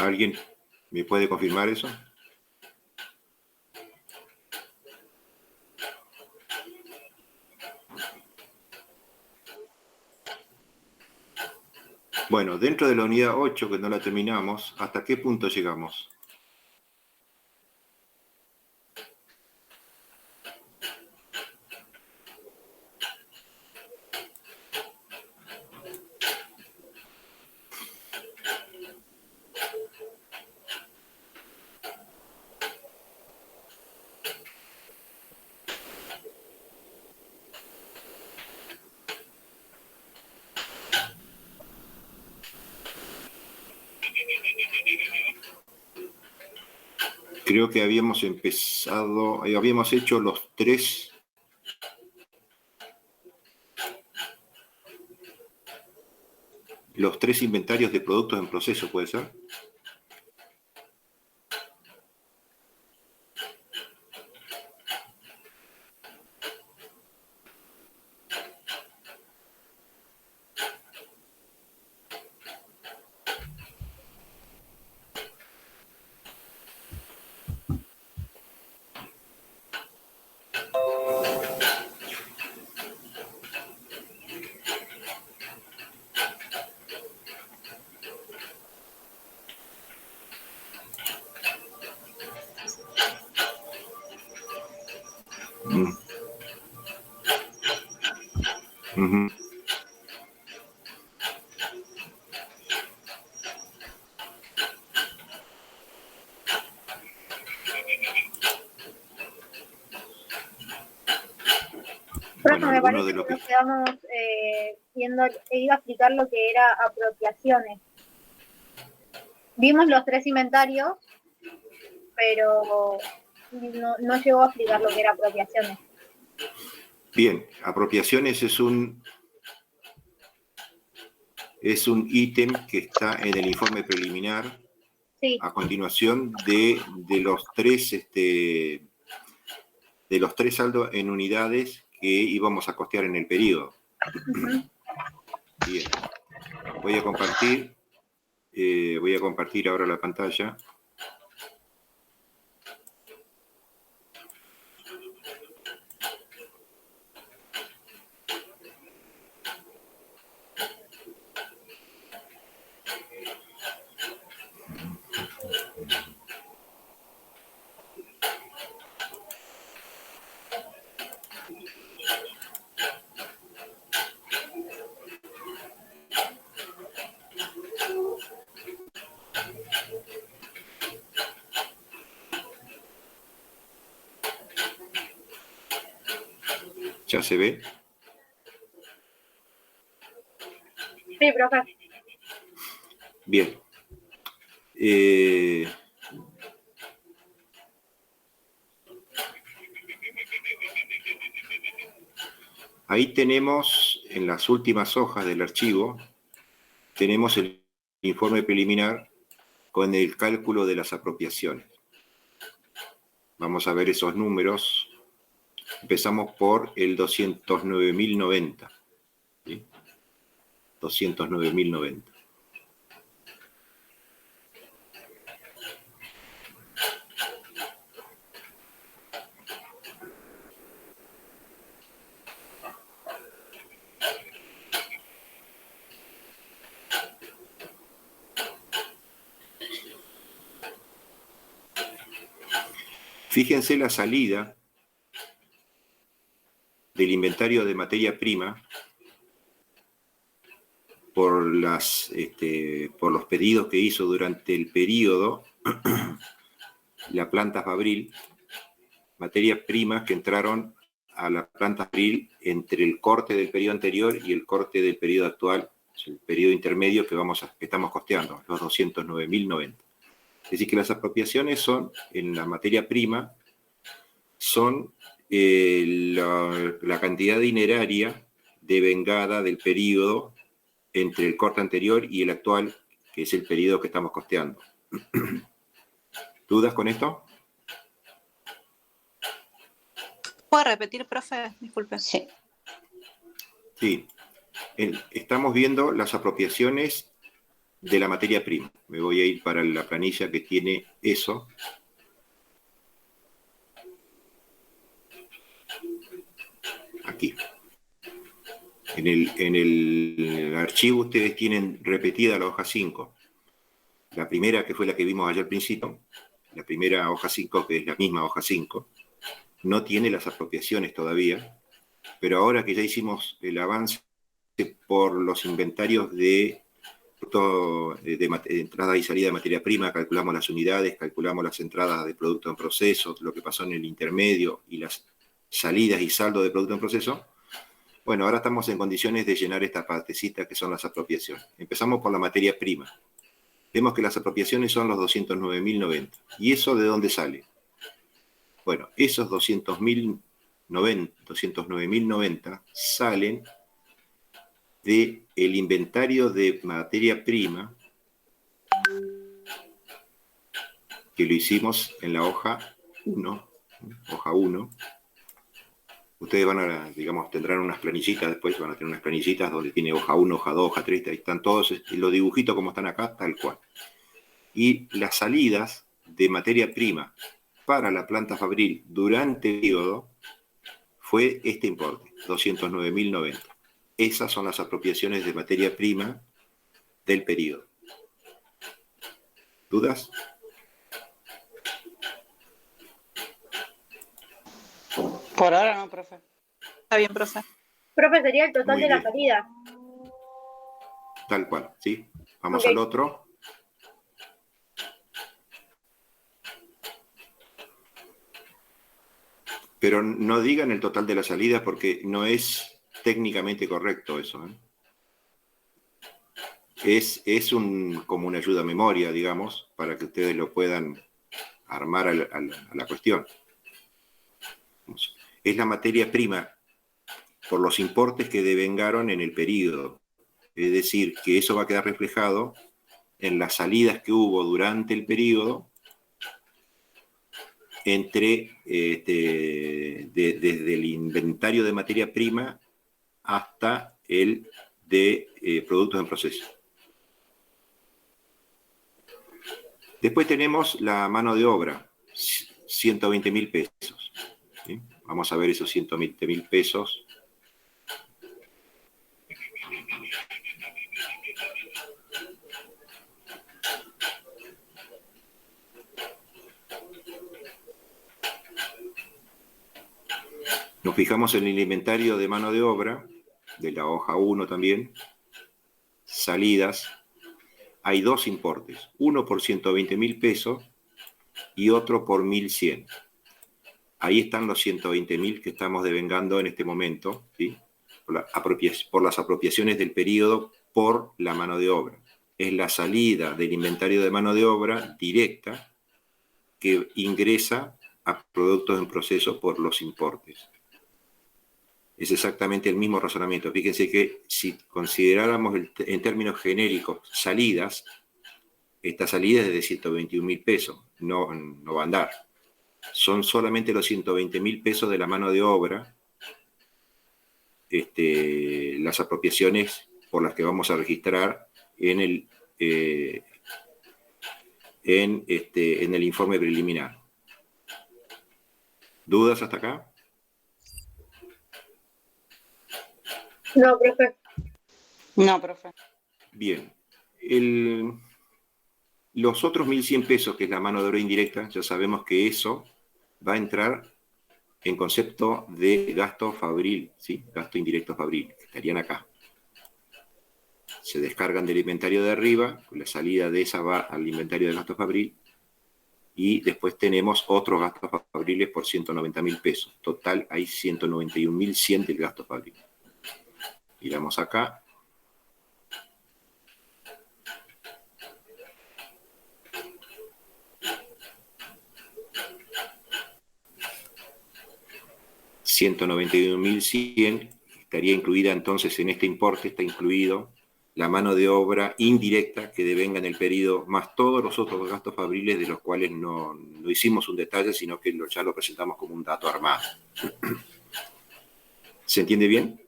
¿Alguien me puede confirmar eso? Bueno, dentro de la unidad 8, que no la terminamos, ¿hasta qué punto llegamos? Creo que habíamos empezado, habíamos hecho los tres inventarios de productos en proceso, ¿puede ser? Uh-huh. Bueno, me parece que nos quedamos viendo, iba a explicar lo que era apropiaciones. Vimos los tres inventarios, pero no llegó a explicar lo que era apropiaciones. Bien, apropiaciones es un ítem que está en el informe preliminar, sí, a continuación de los tres saldos en unidades que íbamos a costear en el periodo. Uh-huh. Bien, voy a compartir ahora la pantalla. ¿Ya se ve? Sí, profe. Bien. Ahí tenemos, en las últimas hojas del archivo, tenemos el informe preliminar con el cálculo de las apropiaciones. Vamos a ver esos números. Empezamos por el 209.090. ¿Sí? 209.090. Fíjense la salida del inventario de materia prima por los pedidos que hizo durante el periodo la planta Fabril, materias primas que entraron a la planta Fabril entre el corte del periodo anterior y el corte del periodo actual, el periodo intermedio que estamos costeando, los 209.090. Es decir, que las apropiaciones son, en la materia prima, son la cantidad dineraria devengada del periodo entre el corte anterior y el actual, que es el periodo que estamos costeando. ¿Dudas con esto? ¿Puede repetir, profe? Disculpe. Sí. Sí. Estamos viendo las apropiaciones de la materia prima. Me voy a ir para la planilla que tiene eso. Aquí. En el archivo ustedes tienen repetida la hoja 5. La primera, que fue la que vimos ayer al principio, la primera hoja 5, que es la misma hoja 5, no tiene las apropiaciones todavía, pero ahora que ya hicimos el avance por los inventarios de entrada y salida de materia prima, calculamos las unidades, calculamos las entradas de producto en proceso, lo que pasó en el intermedio y las salidas y saldo de producto en proceso. Bueno, ahora estamos en condiciones de llenar esta partecita que son las apropiaciones. Empezamos por la materia prima. Vemos que las apropiaciones son los 209.090. ¿Y eso de dónde sale? Bueno, esos 209.090 salen del inventario de materia prima que lo hicimos en la hoja 1. Hoja 1. Ustedes van a, digamos, tendrán unas planillitas después, van a tener unas planillitas donde tiene hoja 1, hoja 2, hoja 3, ahí están todos los dibujitos como están acá, tal cual. Y las salidas de materia prima para la planta fabril durante el periodo fue este importe, 209.090. Esas son las apropiaciones de materia prima del periodo. ¿Dudas? Por ahora no, profe. Está bien, profe. Profe, sería el total Muy de la bien. salida. Tal cual, ¿sí? Vamos Ok. al otro. Pero no digan el total de la salida porque no es técnicamente correcto eso, ¿eh? Es como una ayuda a memoria, digamos, para que ustedes lo puedan armar a la cuestión. Es la materia prima por los importes que devengaron en el periodo. Es decir, que eso va a quedar reflejado en las salidas que hubo durante el periodo entre desde el inventario de materia prima hasta el de productos en proceso. Después tenemos la mano de obra, 120.000 pesos. ¿Sí? Vamos a ver esos 120.000 pesos. Nos fijamos en el inventario de mano de obra, de la hoja 1 también, salidas. Hay dos importes, uno por 120.000 pesos y otro por 1.100. Ahí están los 120.000 que estamos devengando en este momento, ¿sí? Por las apropiaciones del periodo por la mano de obra. Es la salida del inventario de mano de obra directa que ingresa a productos en proceso por los importes. Es exactamente el mismo razonamiento. Fíjense que si consideráramos en términos genéricos salidas, esta salida es de 121.000 pesos, no va a andar. Son solamente los 120.000 pesos de la mano de obra, las apropiaciones por las que vamos a registrar en el informe preliminar. ¿Dudas hasta acá? No, profe. No, profe. Bien. Los otros 1.100 pesos, que es la mano de obra indirecta, ya sabemos que eso va a entrar en concepto de gasto fabril, ¿sí? Gasto indirecto fabril, que estarían acá. Se descargan del inventario de arriba, la salida de esa va al inventario de gasto fabril, y después tenemos otros gastos fabriles por 190.000 pesos. Total, hay 191.100 del gasto fabril. Miramos acá. $191.100 estaría incluida entonces en este importe, está incluido la mano de obra indirecta que devenga en el periodo, más todos los otros gastos fabriles de los cuales no hicimos un detalle, sino que ya lo presentamos como un dato armado. ¿Se entiende bien?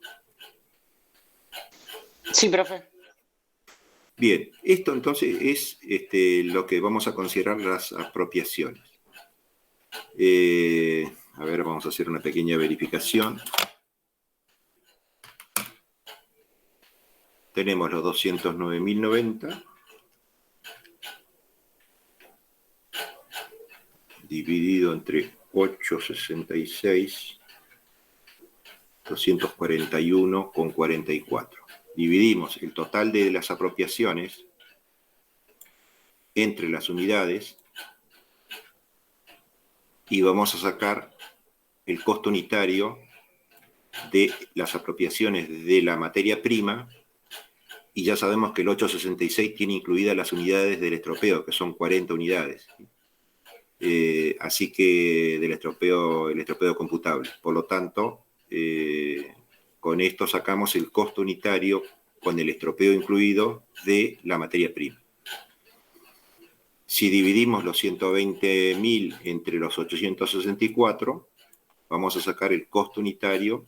Sí, profe. Bien, esto entonces es lo que vamos a considerar las apropiaciones. A ver, vamos a hacer una pequeña verificación. Tenemos los 209.090 dividido entre 866, 241 con 44. Dividimos el total de las apropiaciones entre las unidades y vamos a sacar el costo unitario de las apropiaciones de la materia prima, y ya sabemos que el 866 tiene incluidas las unidades del estropeo, que son 40 unidades. Así que el estropeo computable. Por lo tanto, con esto sacamos el costo unitario con el estropeo incluido de la materia prima. Si dividimos los 120.000 entre los 864, vamos a sacar el costo unitario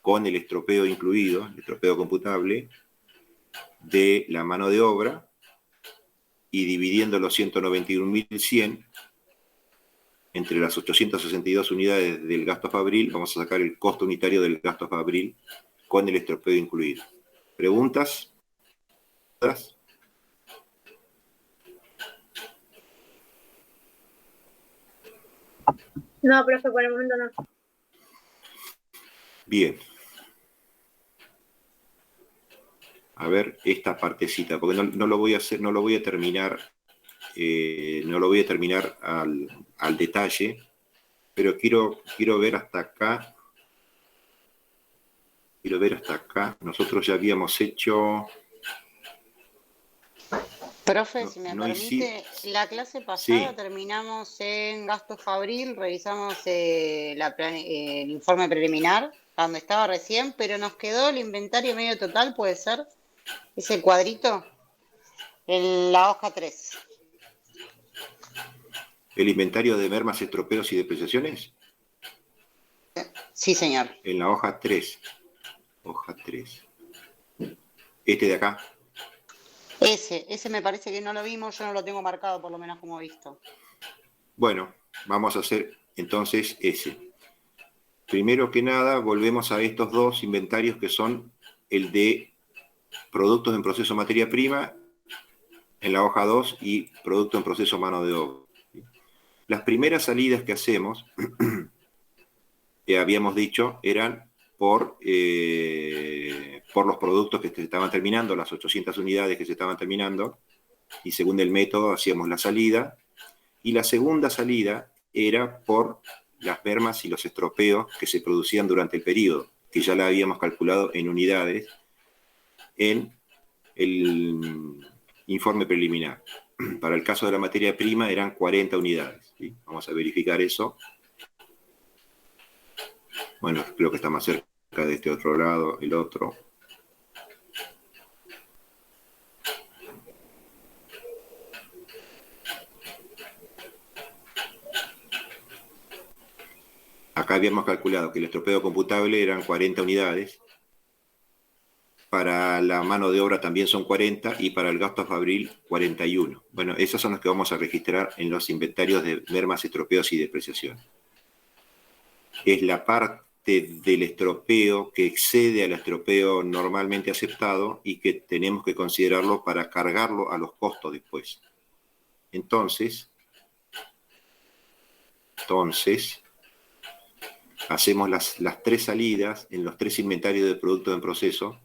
con el estropeo incluido, el estropeo computable, de la mano de obra, y dividiendo los 191.100 entre las 862 unidades del gasto fabril, vamos a sacar el costo unitario del gasto fabril con el estropeo incluido. ¿Preguntas? No, profe, por el momento no. Bien. A ver esta partecita, porque no lo voy a hacer, no lo voy a terminar al detalle, pero quiero ver hasta acá. Quiero ver hasta acá. Nosotros ya habíamos hecho... Profe, si me permite, sí. la clase pasada Sí. terminamos en gasto fabril, revisamos el informe preliminar, donde estaba recién, pero nos quedó el inventario medio total, ¿puede ser? Ese cuadrito, en la hoja 3. ¿El inventario de mermas, estropeos y depreciaciones? Sí, señor. En la hoja 3. Hoja 3. Este de acá. Ese me parece que no lo vimos, yo no lo tengo marcado, por lo menos como he visto. Bueno, vamos a hacer entonces ese. Primero que nada, volvemos a estos dos inventarios que son el de productos en proceso materia prima en la hoja 2 y producto en proceso mano de obra. Las primeras salidas que hacemos, habíamos dicho, eran por los productos que se estaban terminando, las 800 unidades que se estaban terminando, y según el método hacíamos la salida, y la segunda salida era por las mermas y los estropeos que se producían durante el periodo, que ya la habíamos calculado en unidades en el informe preliminar. Para el caso de la materia prima eran 40 unidades. ¿Sí? Vamos a verificar eso. Bueno, creo que está más cerca de este otro lado, el otro. Acá habíamos calculado que el estropeo computable eran 40 unidades. Para la mano de obra también son 40 y para el gasto fabril 41. Bueno, esos son los que vamos a registrar en los inventarios de mermas, estropeos y depreciaciones. Es la parte del estropeo que excede al estropeo normalmente aceptado y que tenemos que considerarlo para cargarlo a los costos después. Entonces, hacemos las tres salidas en los tres inventarios de productos en proceso.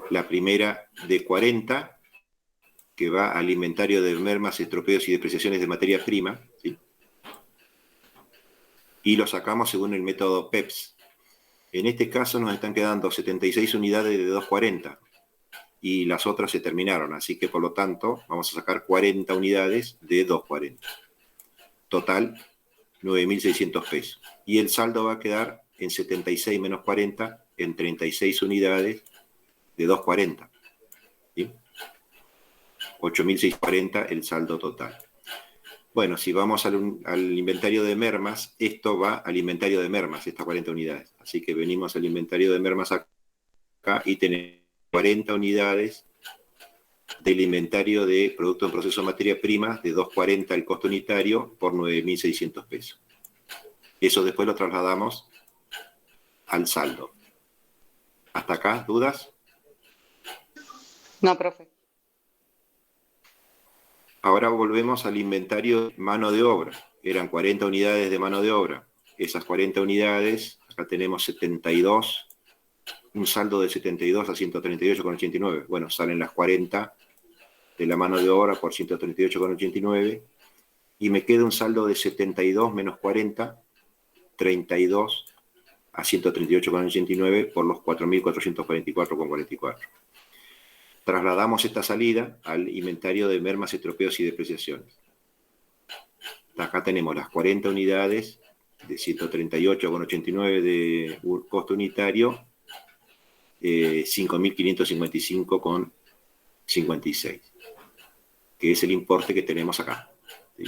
La primera de 40, que va al inventario de mermas, estropeos y depreciaciones de materia prima, ¿sí? Y lo sacamos según el método PEPS. En este caso nos están quedando 76 unidades de 240 y las otras se terminaron, así que por lo tanto vamos a sacar 40 unidades de 240. Total, 9.600 pesos. Y el saldo va a quedar en 76 menos 40, en 36 unidades de 240. ¿Sí? 8.640 el saldo total. Bueno, si vamos al inventario de mermas, esto va al inventario de mermas, estas 40 unidades. Así que venimos al inventario de mermas acá acá y tenemos 40 unidades del inventario de producto en proceso de materia prima de 2.40 el costo unitario por 9.600 pesos. Eso después lo trasladamos al saldo. ¿Hasta acá? ¿Dudas? No, profe. Ahora volvemos al inventario de mano de obra. Eran 40 unidades de mano de obra. Esas 40 unidades, acá tenemos 72, un saldo de 72 a 138,89. Bueno, salen las 40 de la mano de obra por 138,89 y me queda un saldo de 72 menos 40, 32 a 138,89 por los 4.444,44. Trasladamos esta salida al inventario de mermas, estropeos y depreciaciones. Acá tenemos las 40 unidades de 138,89 de costo unitario, 5.555,56, que es el importe que tenemos acá. ¿Sí?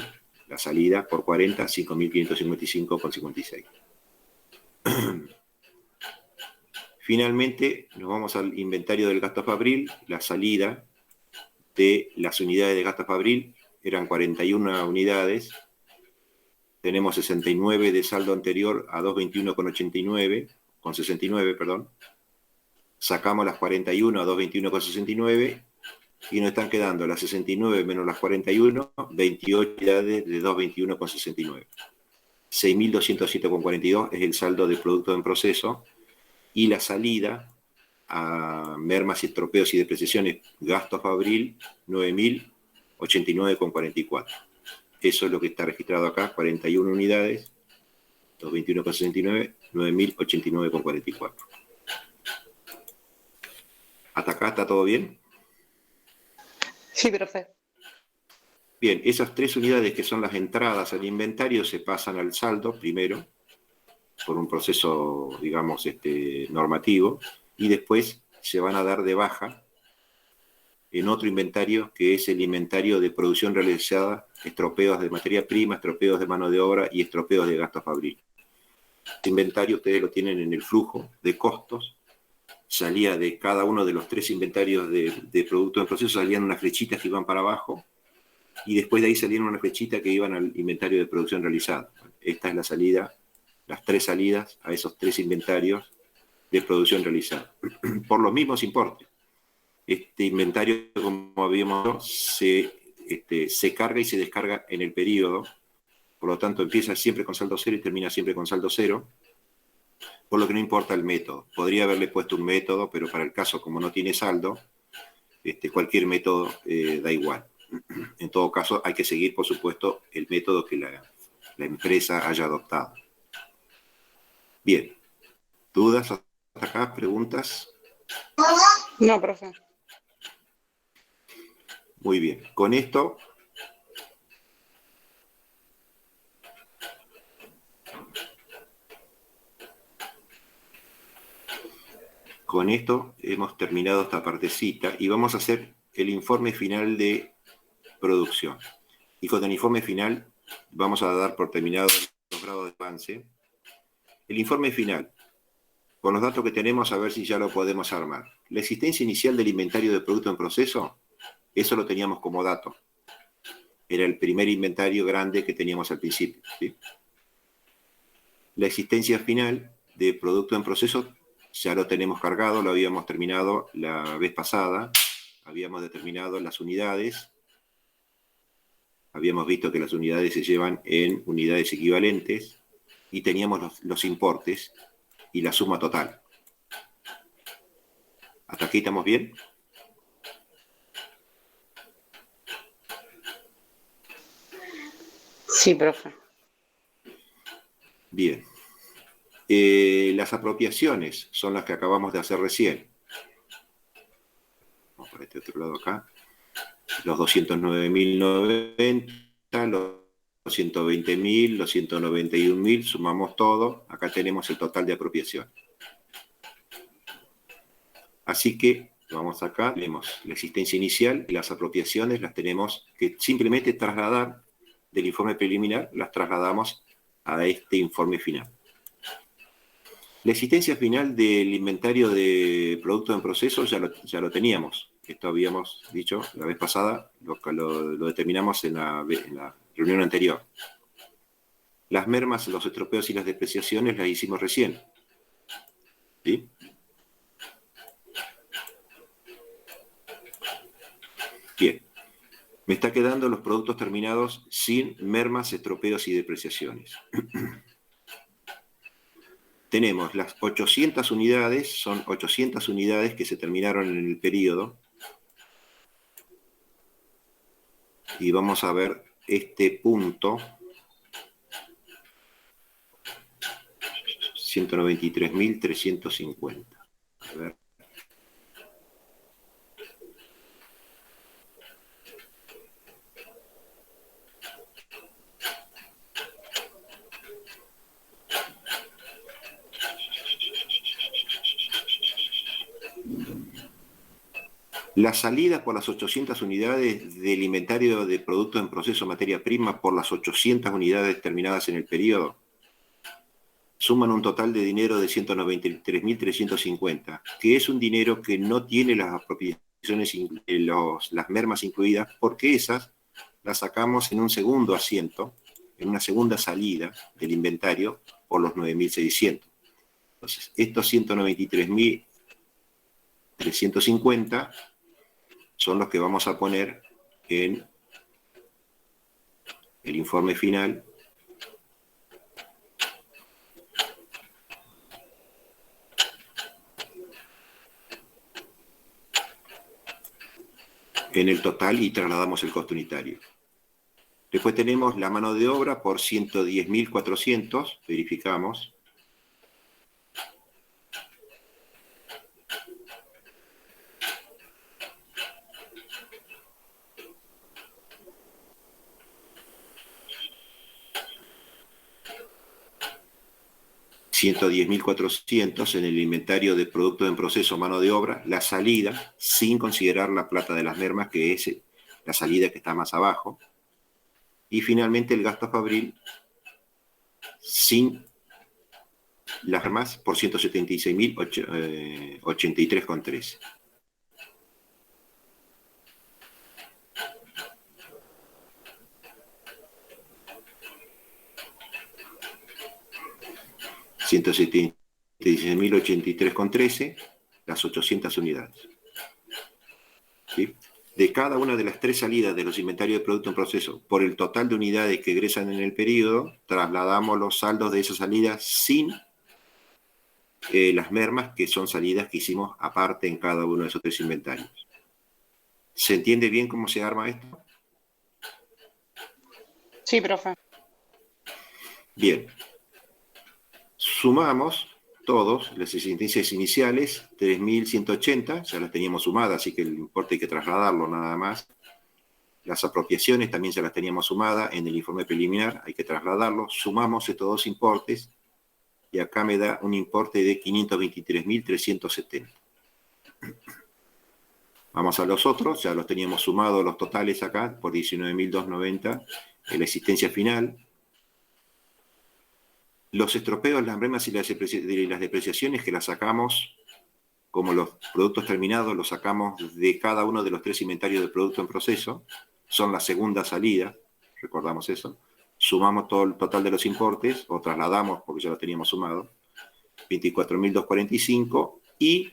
La salida por 40, 5.555,56. Finalmente, nos vamos al inventario del gasto fabril. La salida de las unidades de gasto fabril eran 41 unidades. Tenemos 69 de saldo anterior a 221,69, perdón. Sacamos las 41 a 221,69 y nos están quedando las 69 menos las 41, 28 unidades de 221,69. 6.207,42 es el saldo de producto en proceso y la salida a mermas, estropeos y depreciaciones, gasto fabril, 9.089,44. Eso es lo que está registrado acá, 41 unidades, 221,69, 9.089,44. ¿Hasta acá está todo bien? Sí, profe. Bien, esas 3 unidades que son las entradas al inventario se pasan al saldo primero, por un proceso, digamos, normativo, y después se van a dar de baja en otro inventario, que es el inventario de producción realizada, estropeos de materia prima, estropeos de mano de obra y estropeos de gasto fabril. Este inventario ustedes lo tienen en el flujo de costos. Salía de cada uno de los 3 inventarios de producto en proceso, salían unas flechitas que iban para abajo, y después de ahí salían unas flechitas que iban al inventario de producción realizada. Esta es la salida, las 3 salidas a esos 3 inventarios de producción realizada. Por los mismos importes. Este inventario, como habíamos dicho, se carga y se descarga en el periodo, por lo tanto empieza siempre con saldo cero y termina siempre con saldo cero, por lo que no importa el método. Podría haberle puesto un método, pero para el caso, como no tiene saldo, cualquier método da igual. En todo caso, hay que seguir, por supuesto, el método que la empresa haya adoptado. Bien. ¿Dudas hasta acá? ¿Preguntas? No, profe. Muy bien. Con esto hemos terminado esta partecita y vamos a hacer el informe final de producción. Y con el informe final vamos a dar por terminado los grados de avance. El informe final, con los datos que tenemos, a ver si ya lo podemos armar. La existencia inicial del inventario de producto en proceso, eso lo teníamos como dato. Era el primer inventario grande que teníamos al principio, ¿sí? La existencia final de producto en proceso ya lo tenemos cargado, lo habíamos terminado la vez pasada. Habíamos determinado las unidades. Habíamos visto que las unidades se llevan en unidades equivalentes y teníamos los importes y la suma total. ¿Hasta aquí estamos bien? Sí, profe. Bien. Las apropiaciones son las que acabamos de hacer recién. Vamos por este otro lado acá. Los 209.090, los 120.000, los 191.000, sumamos todo. Acá tenemos el total de apropiación. Así que vamos acá, tenemos la existencia inicial y las apropiaciones las tenemos que simplemente trasladar del informe preliminar, las trasladamos a este informe final. La existencia final del inventario de productos en proceso ya lo teníamos. Esto habíamos dicho la vez pasada, lo determinamos en la reunión anterior. Las mermas, los estropeos y las depreciaciones las hicimos recién. ¿Sí? Bien. Me está quedando los productos terminados sin mermas, estropeos y depreciaciones. Tenemos las 800 unidades, son 800 unidades que se terminaron en el periodo. Y vamos a ver este punto, 193.350. A ver. La salida por las 800 unidades del inventario de productos en proceso materia prima por las 800 unidades terminadas en el periodo suman un total de dinero de 193.350, que es un dinero que no tiene las apropiaciones, las mermas incluidas, porque esas las sacamos en un segundo asiento, en una segunda salida del inventario por los 9.600. Entonces, estos 193.350 son los que vamos a poner en el informe final en el total y trasladamos el costo unitario. Después tenemos la mano de obra por 110.400, verificamos. $110.400 en el inventario de productos en proceso mano de obra, la salida, sin considerar la plata de las mermas, que es la salida que está más abajo. Y finalmente el gasto fabril, sin las mermas, por 176.083,13. $176.083,13, las 800 unidades. ¿Sí? De cada una de las 3 salidas de los inventarios de producto en proceso, por el total de unidades que egresan en el periodo, trasladamos los saldos de esas salidas sin las mermas, que son salidas que hicimos aparte en cada uno de esos 3 inventarios. ¿Se entiende bien cómo se arma esto? Sí, profe. Bien. Sumamos todos las existencias iniciales, 3.180, ya las teníamos sumadas, así que el importe hay que trasladarlo nada más. Las apropiaciones también ya las teníamos sumadas en el informe preliminar, hay que trasladarlo. Sumamos estos dos importes y acá me da un importe de 523.370. Vamos a los otros, ya los teníamos sumados los totales acá por 19.290 en la existencia final. Los estropeos, las mermas y las depreciaciones que las sacamos, como los productos terminados, los sacamos de cada uno de los 3 inventarios de producto en proceso, son la segunda salida, recordamos eso. Sumamos todo el total de los importes, o trasladamos, porque ya lo teníamos sumado, 24.245, y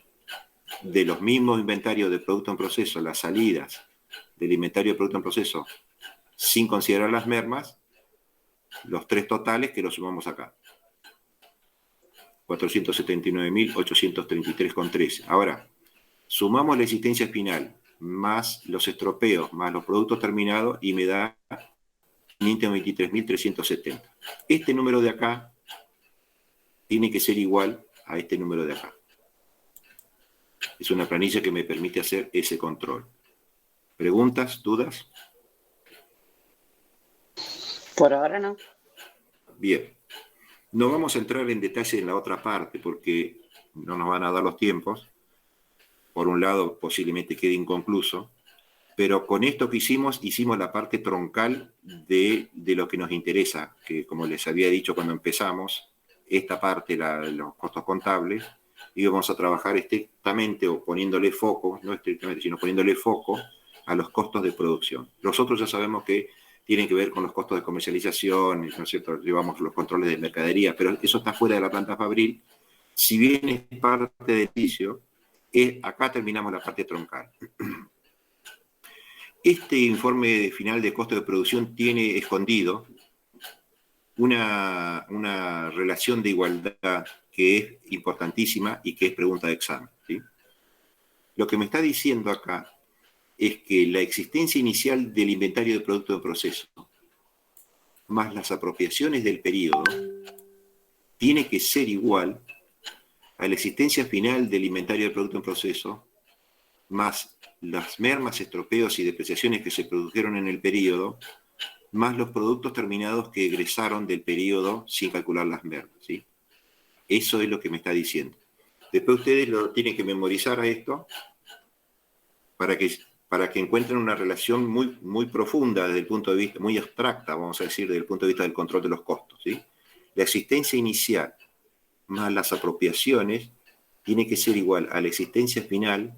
de los mismos inventarios de producto en proceso, las salidas del inventario de producto en proceso, sin considerar las mermas, los 3 totales que los sumamos acá. 479.833,13. Ahora, sumamos la existencia final, más los estropeos, más los productos terminados, y me da 523.370. Este número de acá tiene que ser igual a este número de acá. Es una planilla que me permite hacer ese control. ¿Preguntas? ¿Dudas? Por ahora no. Bien. No vamos a entrar en detalle en la otra parte porque no nos van a dar los tiempos. Por un lado, posiblemente quede inconcluso. Pero con esto que hicimos la parte troncal de lo que nos interesa, que como les había dicho cuando empezamos, esta parte, los costos contables, y vamos a trabajar estrictamente o poniéndole foco, no estrictamente, sino poniéndole foco a los costos de producción. Los otros ya sabemos que tienen que ver con los costos de comercialización, ¿no es cierto? Llevamos los controles de mercadería, pero eso está fuera de la planta fabril. Si bien es parte del edificio, acá terminamos la parte troncal. Este informe final de costo de producción tiene escondido una relación de igualdad que es importantísima y que es pregunta de examen, ¿sí? Lo que me está diciendo acá es que la existencia inicial del inventario de producto de proceso más las apropiaciones del periodo tiene que ser igual a la existencia final del inventario de producto en proceso más las mermas, estropeos y depreciaciones que se produjeron en el periodo, más los productos terminados que egresaron del periodo sin calcular las mermas, ¿sí? Eso es lo que me está diciendo. Después ustedes lo tienen que memorizar a esto para que encuentren una relación muy, muy profunda desde el punto de vista, muy abstracta, vamos a decir, desde el punto de vista del control de los costos, ¿sí? La existencia inicial más las apropiaciones tiene que ser igual a la existencia final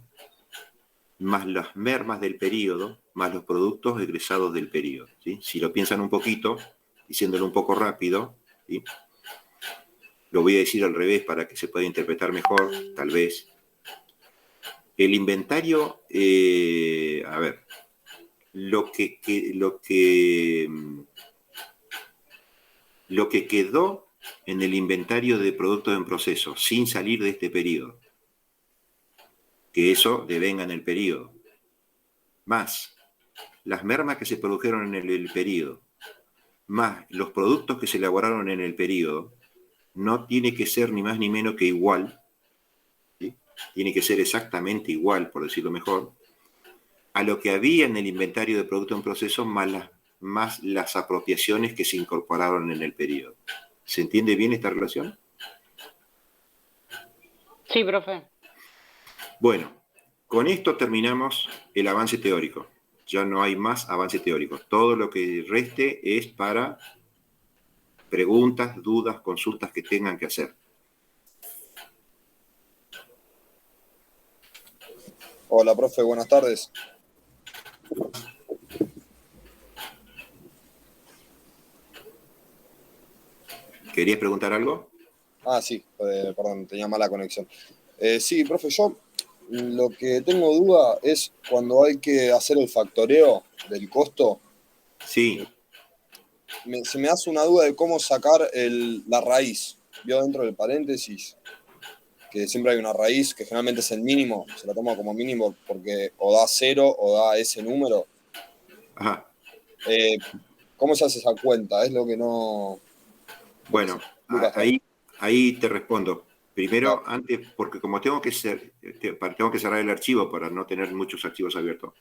más las mermas del periodo, más los productos egresados del periodo, ¿sí? Si lo piensan un poquito, diciéndolo un poco rápido, ¿sí? Lo voy a decir al revés para que se pueda interpretar mejor, tal vez. El inventario, a ver, lo que quedó en el inventario de productos en proceso, sin salir de este periodo, que eso devenga en el periodo, más las mermas que se produjeron en el periodo, más los productos que se elaboraron en el periodo, no tiene que ser ni más ni menos que igual, ¿sí? Tiene que ser exactamente igual, por decirlo mejor, a lo que había en el inventario de producto en proceso más las apropiaciones que se incorporaron en el periodo. ¿Se entiende bien esta relación? Sí, profe. Bueno, con esto terminamos el avance teórico. Ya no hay más avance teórico. Todo lo que reste es para preguntas, dudas, consultas que tengan que hacer. Hola, profe, buenas tardes. ¿Querías preguntar algo? Sí, perdón, tenía mala conexión. Sí, profe, yo lo que tengo duda es cuando hay que hacer el factoreo del costo. Sí. Se me hace una duda de cómo sacar la raíz. Vio dentro del paréntesis que siempre hay una raíz que generalmente es el mínimo, se la toma como mínimo porque o da 0 o da ese número. Ajá. ¿Cómo se hace esa cuenta? Es lo que no... Bueno, ahí te respondo. Primero, antes, porque como tengo que cerrar el archivo para no tener muchos archivos abiertos,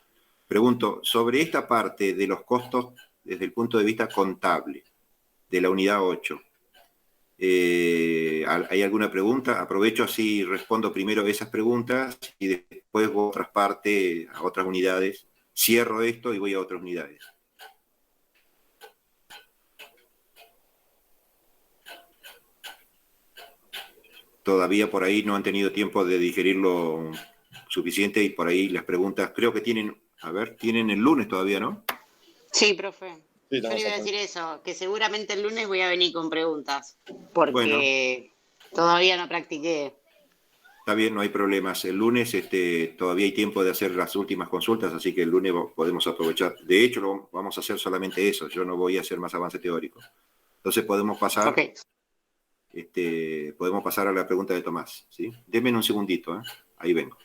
pregunto, sobre esta parte de los costos desde el punto de vista contable de la unidad 8, ¿hay alguna pregunta? Aprovecho así, respondo primero esas preguntas y después voy a otras partes, a otras unidades. Cierro esto y voy a otras unidades. Todavía por ahí no han tenido tiempo de digerirlo suficiente y por ahí las preguntas, creo que tienen el lunes todavía, ¿no? Sí, profe. Sí, Yo le iba a decir eso, que seguramente el lunes voy a venir con preguntas, porque todavía no practiqué. Está bien, no hay problemas. El lunes todavía hay tiempo de hacer las últimas consultas, así que el lunes podemos aprovechar. De hecho, vamos a hacer solamente eso, yo no voy a hacer más avance teórico. Entonces podemos pasar, podemos pasar a la pregunta de Tomás, ¿sí? Denme un segundito, ahí vengo.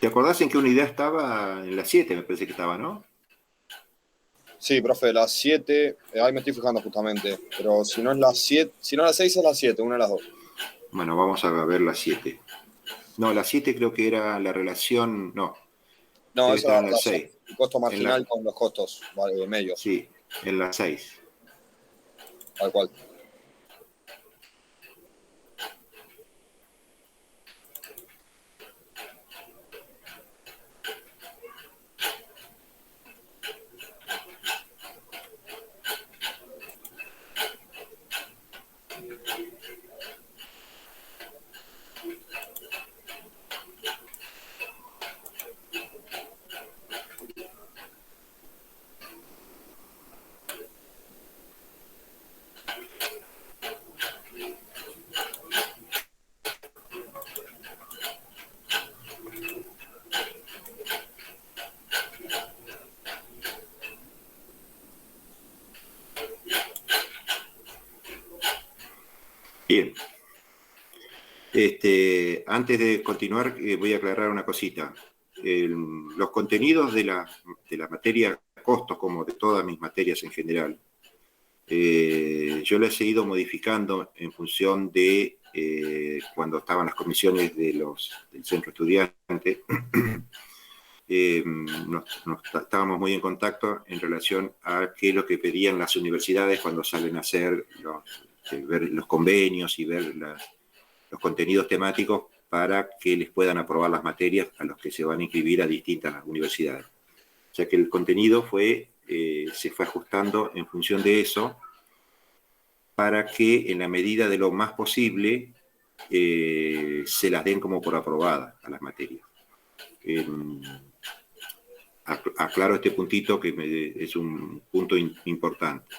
¿Te acordás en qué unidad estaba? En la 7 me parece que estaba, ¿no? Sí, profe, las 7, ahí me estoy fijando justamente, pero si no es las 7, si no las 6 es las 7, una de las dos. Bueno, vamos a ver la 7. No, la 7 creo que era la relación, no. No, Debe esa es la estar en la relación, 6. el costo marginal con los costos medios. Sí, en la 6. Tal cual. Bien. Antes de continuar, voy a aclarar una cosita. Los contenidos de la materia costos, como de todas mis materias en general, yo las he ido modificando en función de cuando estaban las comisiones del centro estudiante. Estábamos muy en contacto en relación a qué es lo que pedían las universidades cuando salen a hacer ver los convenios y ver los contenidos temáticos para que les puedan aprobar las materias a los que se van a inscribir a distintas universidades. O sea que el contenido se fue ajustando en función de eso para que en la medida de lo más posible se las den como por aprobadas a las materias. Aclaro este puntito que es un punto importante.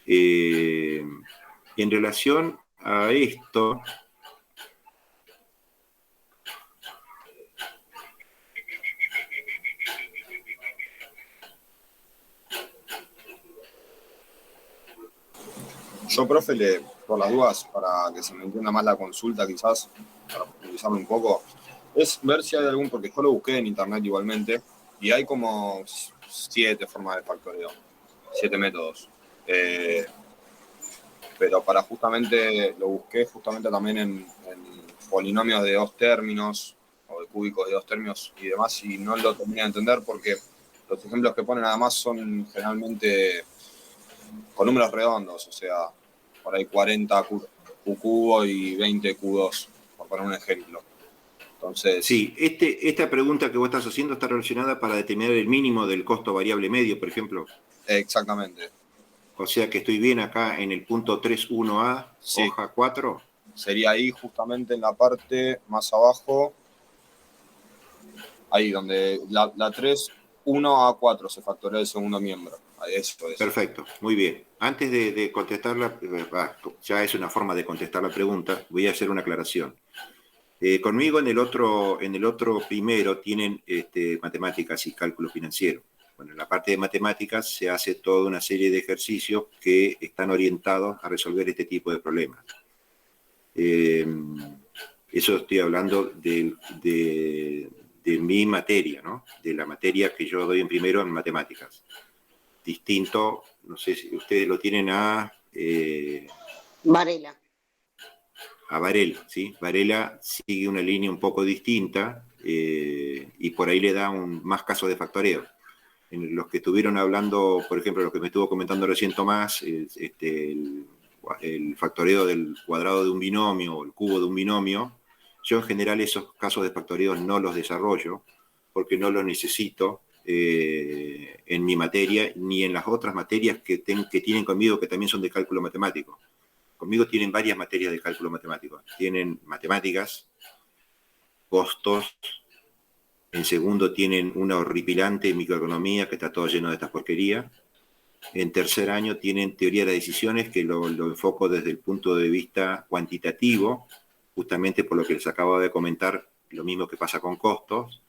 En relación a esto, Yo, profe, por las dudas, para que se me entienda más la consulta, quizás, para profundizarlo un poco, es ver si hay algún, porque yo lo busqué en internet igualmente, y hay como 7 formas de factoreo, 7 métodos. Pero para justamente, lo busqué justamente también en polinomios de 2 términos, o de cúbicos de 2 términos y demás, y no lo terminé de entender porque los ejemplos que ponen además son generalmente con números redondos, o sea, por ahí 40 Q cubo y 20 Q2, por poner un ejemplo. Entonces, sí, esta pregunta que vos estás haciendo está relacionada para determinar el mínimo del costo variable medio, por ejemplo. exactamente. O sea que estoy bien acá en el punto 3.1a, Sí. hoja 4. Sería ahí justamente en la parte más abajo, ahí donde la 3.1a4 se factorea el segundo miembro. Eso es. Perfecto, muy bien. Antes de contestarla, ya es una forma de contestar la pregunta, voy a hacer una aclaración. Conmigo en el otro primero tienen matemáticas y cálculo financiero. Bueno, en la parte de matemáticas se hace toda una serie de ejercicios que están orientados a resolver este tipo de problemas. Eso estoy hablando de mi materia, ¿no? De la materia que yo doy en primero en matemáticas. Distinto, no sé si ustedes lo tienen a Varela. A Varela, ¿sí? Varela sigue una línea un poco distinta y por ahí le da más casos de factoreo. En los que estuvieron hablando, por ejemplo, lo que me estuvo comentando recién Tomás, el factoreo del cuadrado de un binomio o el cubo de un binomio, yo en general esos casos de factoreo no los desarrollo porque no los necesito en mi materia ni en las otras materias que tienen conmigo que también son de cálculo matemático. Conmigo tienen varias materias de cálculo matemático. Tienen matemáticas, costos, en segundo tienen una horripilante microeconomía que está todo lleno de estas porquerías. En tercer año tienen teoría de las decisiones que lo enfoco desde el punto de vista cuantitativo, justamente por lo que les acabo de comentar, lo mismo que pasa con costos.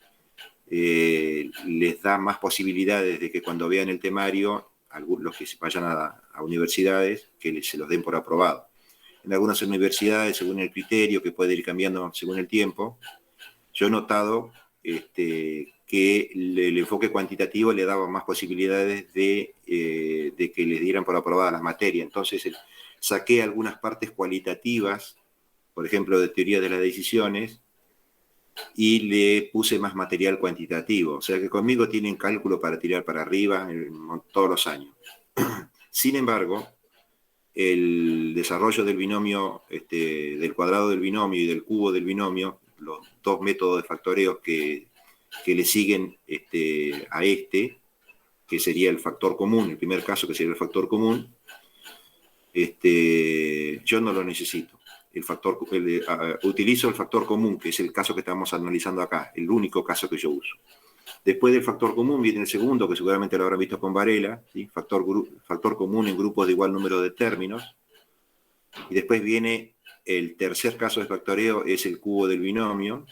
Les da más posibilidades de que cuando vean el temario, los que vayan a universidades, que se los den por aprobado. En algunas universidades, según el criterio, que puede ir cambiando según el tiempo, yo he notado que el enfoque cuantitativo le daba más posibilidades de que les dieran por aprobadas las materias. Entonces, saqué algunas partes cualitativas, por ejemplo, de teoría de las decisiones, y le puse más material cuantitativo. O sea que conmigo tienen cálculo para tirar para arriba todos los años. Sin embargo, el desarrollo del binomio, del cuadrado del binomio y del cubo del binomio, los dos métodos de factoreo que le siguen a que sería el factor común, el primer caso que sería el factor común, yo no lo necesito. Utilizo el factor común, que es el caso que estamos analizando acá, el único caso que yo uso. Después del factor común viene el segundo, que seguramente lo habrán visto con Varela, ¿sí? Factor común en grupos de igual número de términos. Y después viene el tercer caso de factoreo, es el cubo del binomio.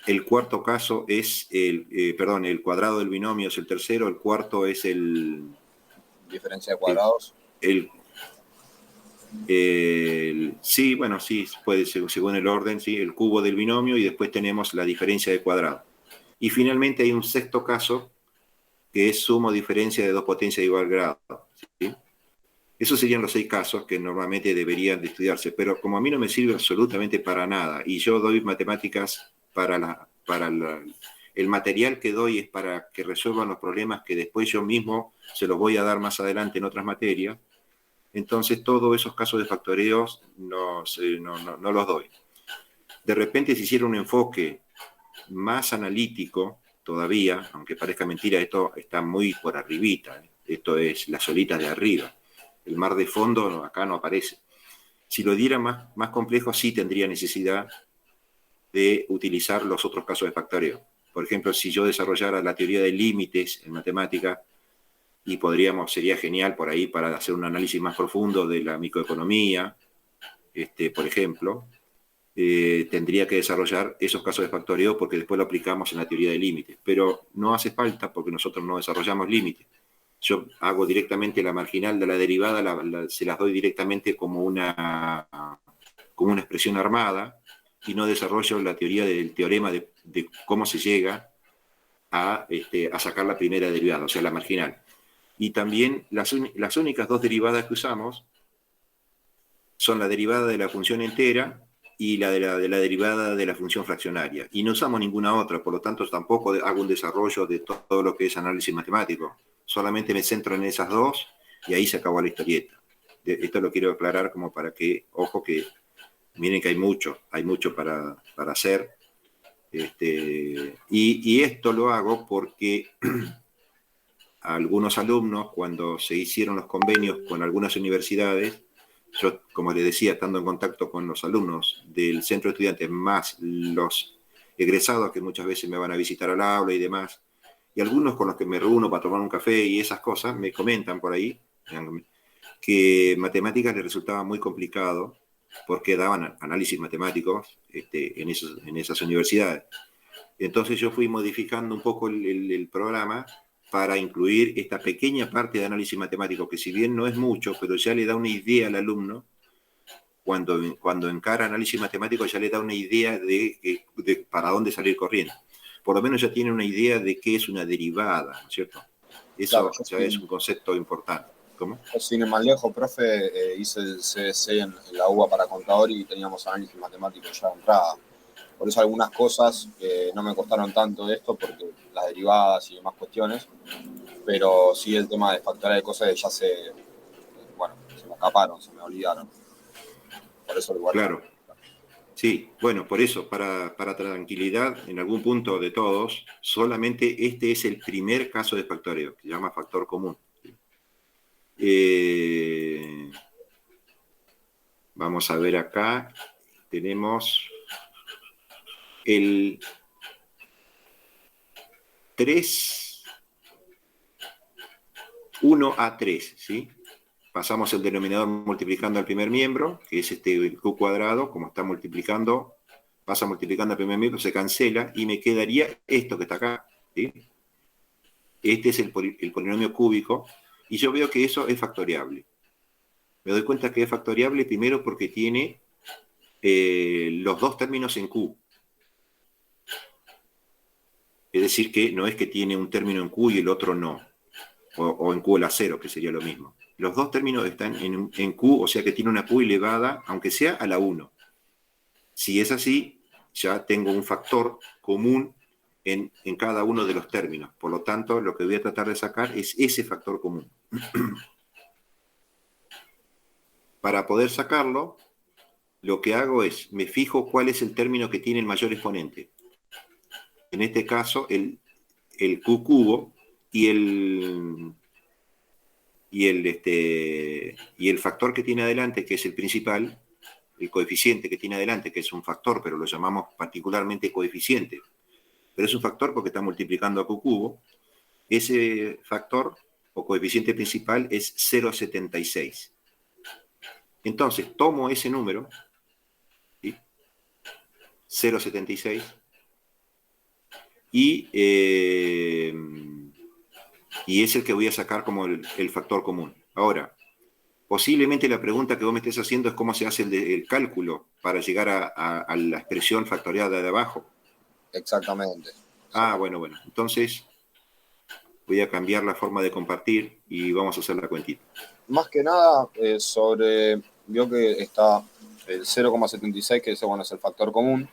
El cuarto caso es el cuadrado del binomio es el tercero, el cuarto es diferencia de cuadrados. Sí, bueno, sí, puede ser según el orden, sí, el cubo del binomio y después tenemos la diferencia de cuadrado. Y finalmente hay un sexto caso que es suma o diferencia de dos potencias de igual grado. ¿Sí? Esos serían los 6 casos que normalmente deberían de estudiarse, pero como a mí no me sirve absolutamente para nada y yo doy matemáticas el material que doy es para que resuelvan los problemas que después yo mismo se los voy a dar más adelante en otras materias, entonces todos esos casos de factoreos no los doy. De repente si hiciera un enfoque más analítico todavía, aunque parezca mentira, esto está muy por arribita, esto es las olitas de arriba. El mar de fondo acá no aparece. Si lo diera más complejo, sí tendría necesidad de utilizar los otros casos de factoreo. Por ejemplo, si yo desarrollara la teoría de límites en matemática, y sería genial por ahí para hacer un análisis más profundo de la microeconomía, por ejemplo, tendría que desarrollar esos casos de factoreo porque después lo aplicamos en la teoría de límites. Pero no hace falta porque nosotros no desarrollamos límites. Yo hago directamente la marginal de la derivada, se las doy directamente como una expresión armada y no desarrollo la teoría del teorema de cómo se llega a sacar la primera derivada, o sea, la marginal. Y también las únicas dos derivadas que usamos son la derivada de la función entera y la derivada de la función fraccionaria. Y no usamos ninguna otra, por lo tanto tampoco hago un desarrollo de todo lo que es análisis matemático. Solamente me centro en esas dos y ahí se acabó la historieta. Esto lo quiero aclarar como para que, ojo que, miren que hay mucho para hacer. Y esto lo hago porque algunos alumnos, cuando se hicieron los convenios con algunas universidades, yo, como les decía, estando en contacto con los alumnos del centro de estudiantes, más los egresados que muchas veces me van a visitar al aula y demás, y algunos con los que me reúno para tomar un café y esas cosas, me comentan por ahí que matemáticas les resultaba muy complicado porque daban análisis matemáticos en esas universidades. Entonces yo fui modificando un poco el programa para incluir esta pequeña parte de análisis matemático, que si bien no es mucho, pero ya le da una idea al alumno, cuando encara análisis matemático ya le da una idea de para dónde salir corriendo. Por lo menos ya tiene una idea de qué es una derivada, ¿no es cierto? Eso claro, ya es un concepto importante. ¿Cómo? Yo, sin ir más lejos, profe, hice el CBC en la UBA para contador y teníamos análisis matemático ya de entrada. Por eso algunas cosas no me costaron tanto de esto, porque las derivadas y demás cuestiones, pero sí el tema de factoría de cosas ya se me escaparon, se me olvidaron. Por eso igual. Claro. Sí, bueno, por eso, para tranquilidad en algún punto de todos, solamente este es el primer caso de factoreo, que se llama factor común. Vamos a ver acá, tenemos el 3, 1A3, ¿sí? Pasamos el denominador multiplicando al primer miembro, que es el Q cuadrado, como está multiplicando, pasa multiplicando al primer miembro, se cancela, y me quedaría esto que está acá, ¿sí? Este es el polinomio cúbico, y yo veo que eso es factoriable. Me doy cuenta que es factoriable primero porque tiene los dos términos en Q. Es decir, que no es que tiene un término en Q y el otro no, o en Q a la 0, que sería lo mismo. Los dos términos están en Q, o sea que tiene una Q elevada, aunque sea a la 1. Si es así, ya tengo un factor común en cada uno de los términos. Por lo tanto, lo que voy a tratar de sacar es ese factor común. Para poder sacarlo, lo que hago es, me fijo cuál es el término que tiene el mayor exponente. En este caso, el Q cubo y el factor que tiene adelante, que es el principal, el coeficiente que tiene adelante, que es un factor, pero lo llamamos particularmente coeficiente, pero es un factor porque está multiplicando a Q cubo, ese factor o coeficiente principal es 0,76. Entonces, tomo ese número, ¿sí? 0,76, y es el que voy a sacar como el factor común. Ahora, Posiblemente la pregunta que vos me estés haciendo es cómo se hace el cálculo para llegar a la expresión factoriada de abajo. Exactamente. Ah, bueno. Entonces voy a cambiar la forma de compartir y vamos a hacer la cuentita. Más que nada, vio que está el 0,76, que ese, bueno, es el factor común.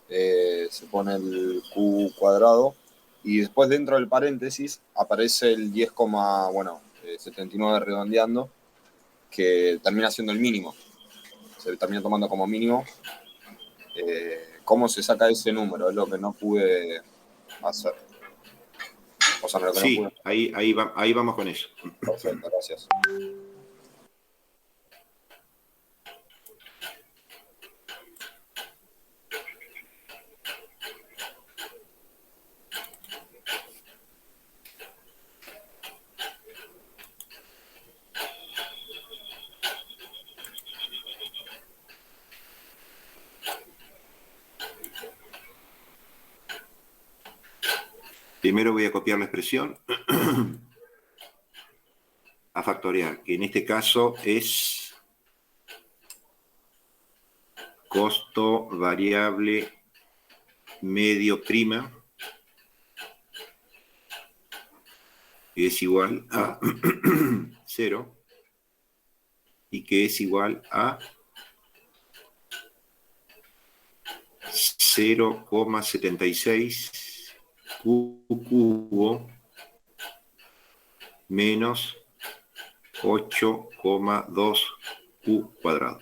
Se pone el Q cuadrado y después dentro del paréntesis aparece el 10,79 redondeando, que termina siendo el mínimo. Se termina tomando como mínimo. ¿Cómo se saca ese número? Es lo que no pude hacer. O sea, lo que Sí, no pude. ahí vamos con eso. Perfecto, gracias. Primero voy a copiar la expresión a factorial, que en este caso es costo variable medio prima, que es igual a 0 y que es igual a 0,76 Q cubo menos 8,2 Q cuadrado.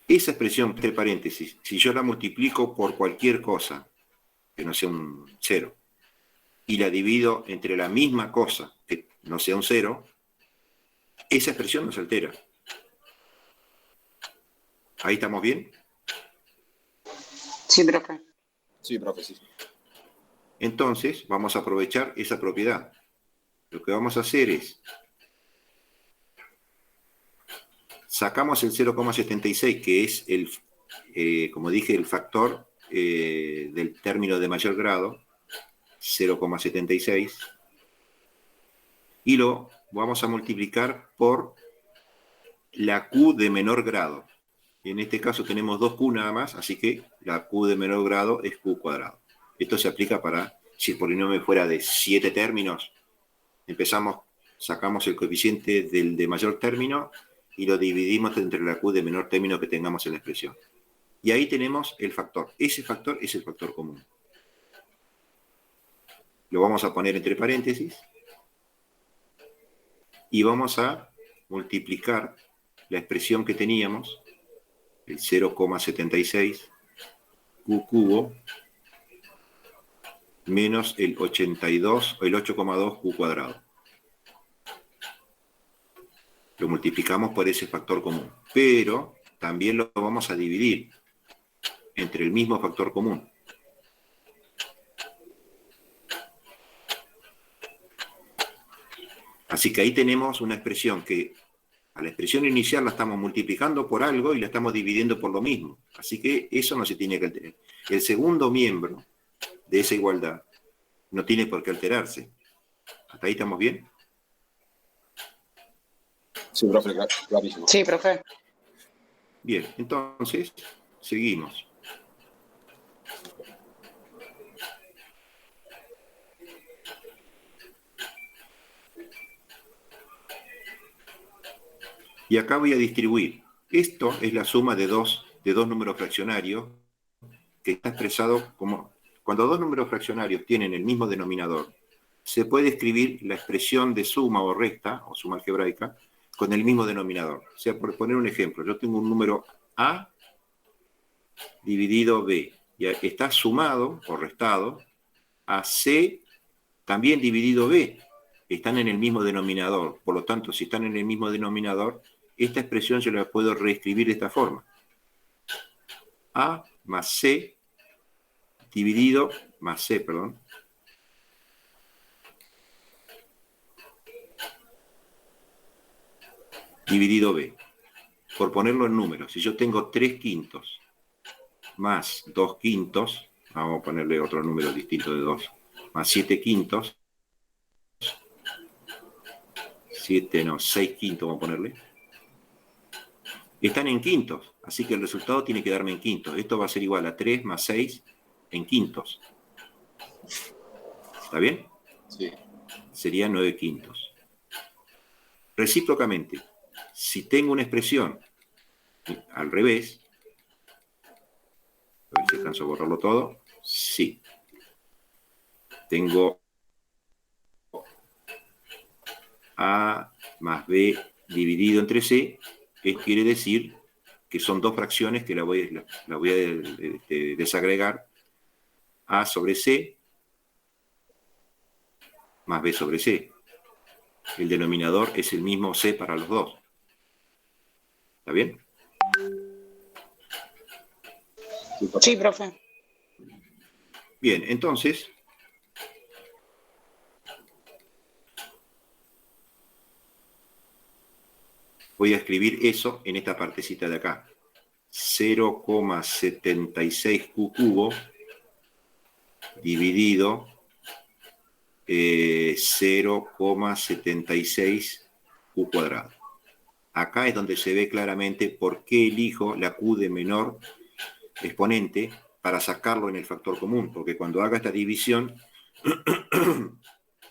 Esa expresión, entre paréntesis, si yo la multiplico por cualquier cosa, que no sea un 0, y la divido entre la misma cosa, que no sea un 0, esa expresión no se altera. ¿Ahí estamos bien? Sí, profe. Sí, profe, sí. Entonces, vamos a aprovechar esa propiedad. Lo que vamos a hacer es, sacamos el 0,76, que es, como dije, el factor del término de mayor grado, 0,76, y lo vamos a multiplicar por la Q de menor grado. En este caso tenemos 2Q nada más, así que la Q de menor grado es Q cuadrado. Esto se aplica para, si el polinomio fuera de 7 términos, sacamos el coeficiente del de mayor término y lo dividimos entre la Q de menor término que tengamos en la expresión. Y ahí tenemos el factor. Ese factor es el factor común. Lo vamos a poner entre paréntesis y vamos a multiplicar la expresión que teníamos, el 0,76 Q cubo menos el 82 o el 8,2 Q cuadrado. Lo multiplicamos por ese factor común, pero también lo vamos a dividir entre el mismo factor común. Así que ahí tenemos una expresión que a la expresión inicial la estamos multiplicando por algo y la estamos dividiendo por lo mismo. Así que eso no se tiene que alterar. El segundo miembro de esa igualdad no tiene por qué alterarse. ¿Hasta ahí estamos bien? Sí, profe, clarísimo. Sí, profe. Bien, entonces, seguimos. Y acá voy a distribuir. Esto es la suma de dos números fraccionarios que está expresado como... Cuando dos números fraccionarios tienen el mismo denominador, se puede escribir la expresión de suma o resta, o suma algebraica, con el mismo denominador. O sea, por poner un ejemplo, yo tengo un número A dividido B, y está sumado o restado a C también dividido B. Están en el mismo denominador. Por lo tanto, si están en el mismo denominador, esta expresión yo la puedo reescribir de esta forma. A más C dividido, más C, perdón, dividido B. Por ponerlo en números, si yo tengo 3 quintos más 2 quintos, vamos a ponerle otro número distinto de 2, más 7 quintos, 7, no, 6 quintos, vamos a ponerle. Están en quintos, así que el resultado tiene que darme en quintos. Esto va a ser igual a 3 más 6 en quintos. ¿Está bien? Sí. Sería 9 quintos. Recíprocamente, si tengo una expresión al revés, a ver si alcanzo a borrarlo todo. Sí. Tengo A más B dividido entre C, quiere decir que son dos fracciones que la voy a desagregar. A sobre C más B sobre C. El denominador es el mismo C para los dos. ¿Está bien? Sí, profe. Bien, entonces, voy a escribir eso en esta partecita de acá. 0,76Q cubo dividido 0,76Q cuadrado. Acá es donde se ve claramente por qué elijo la Q de menor exponente para sacarlo en el factor común, porque cuando haga esta división,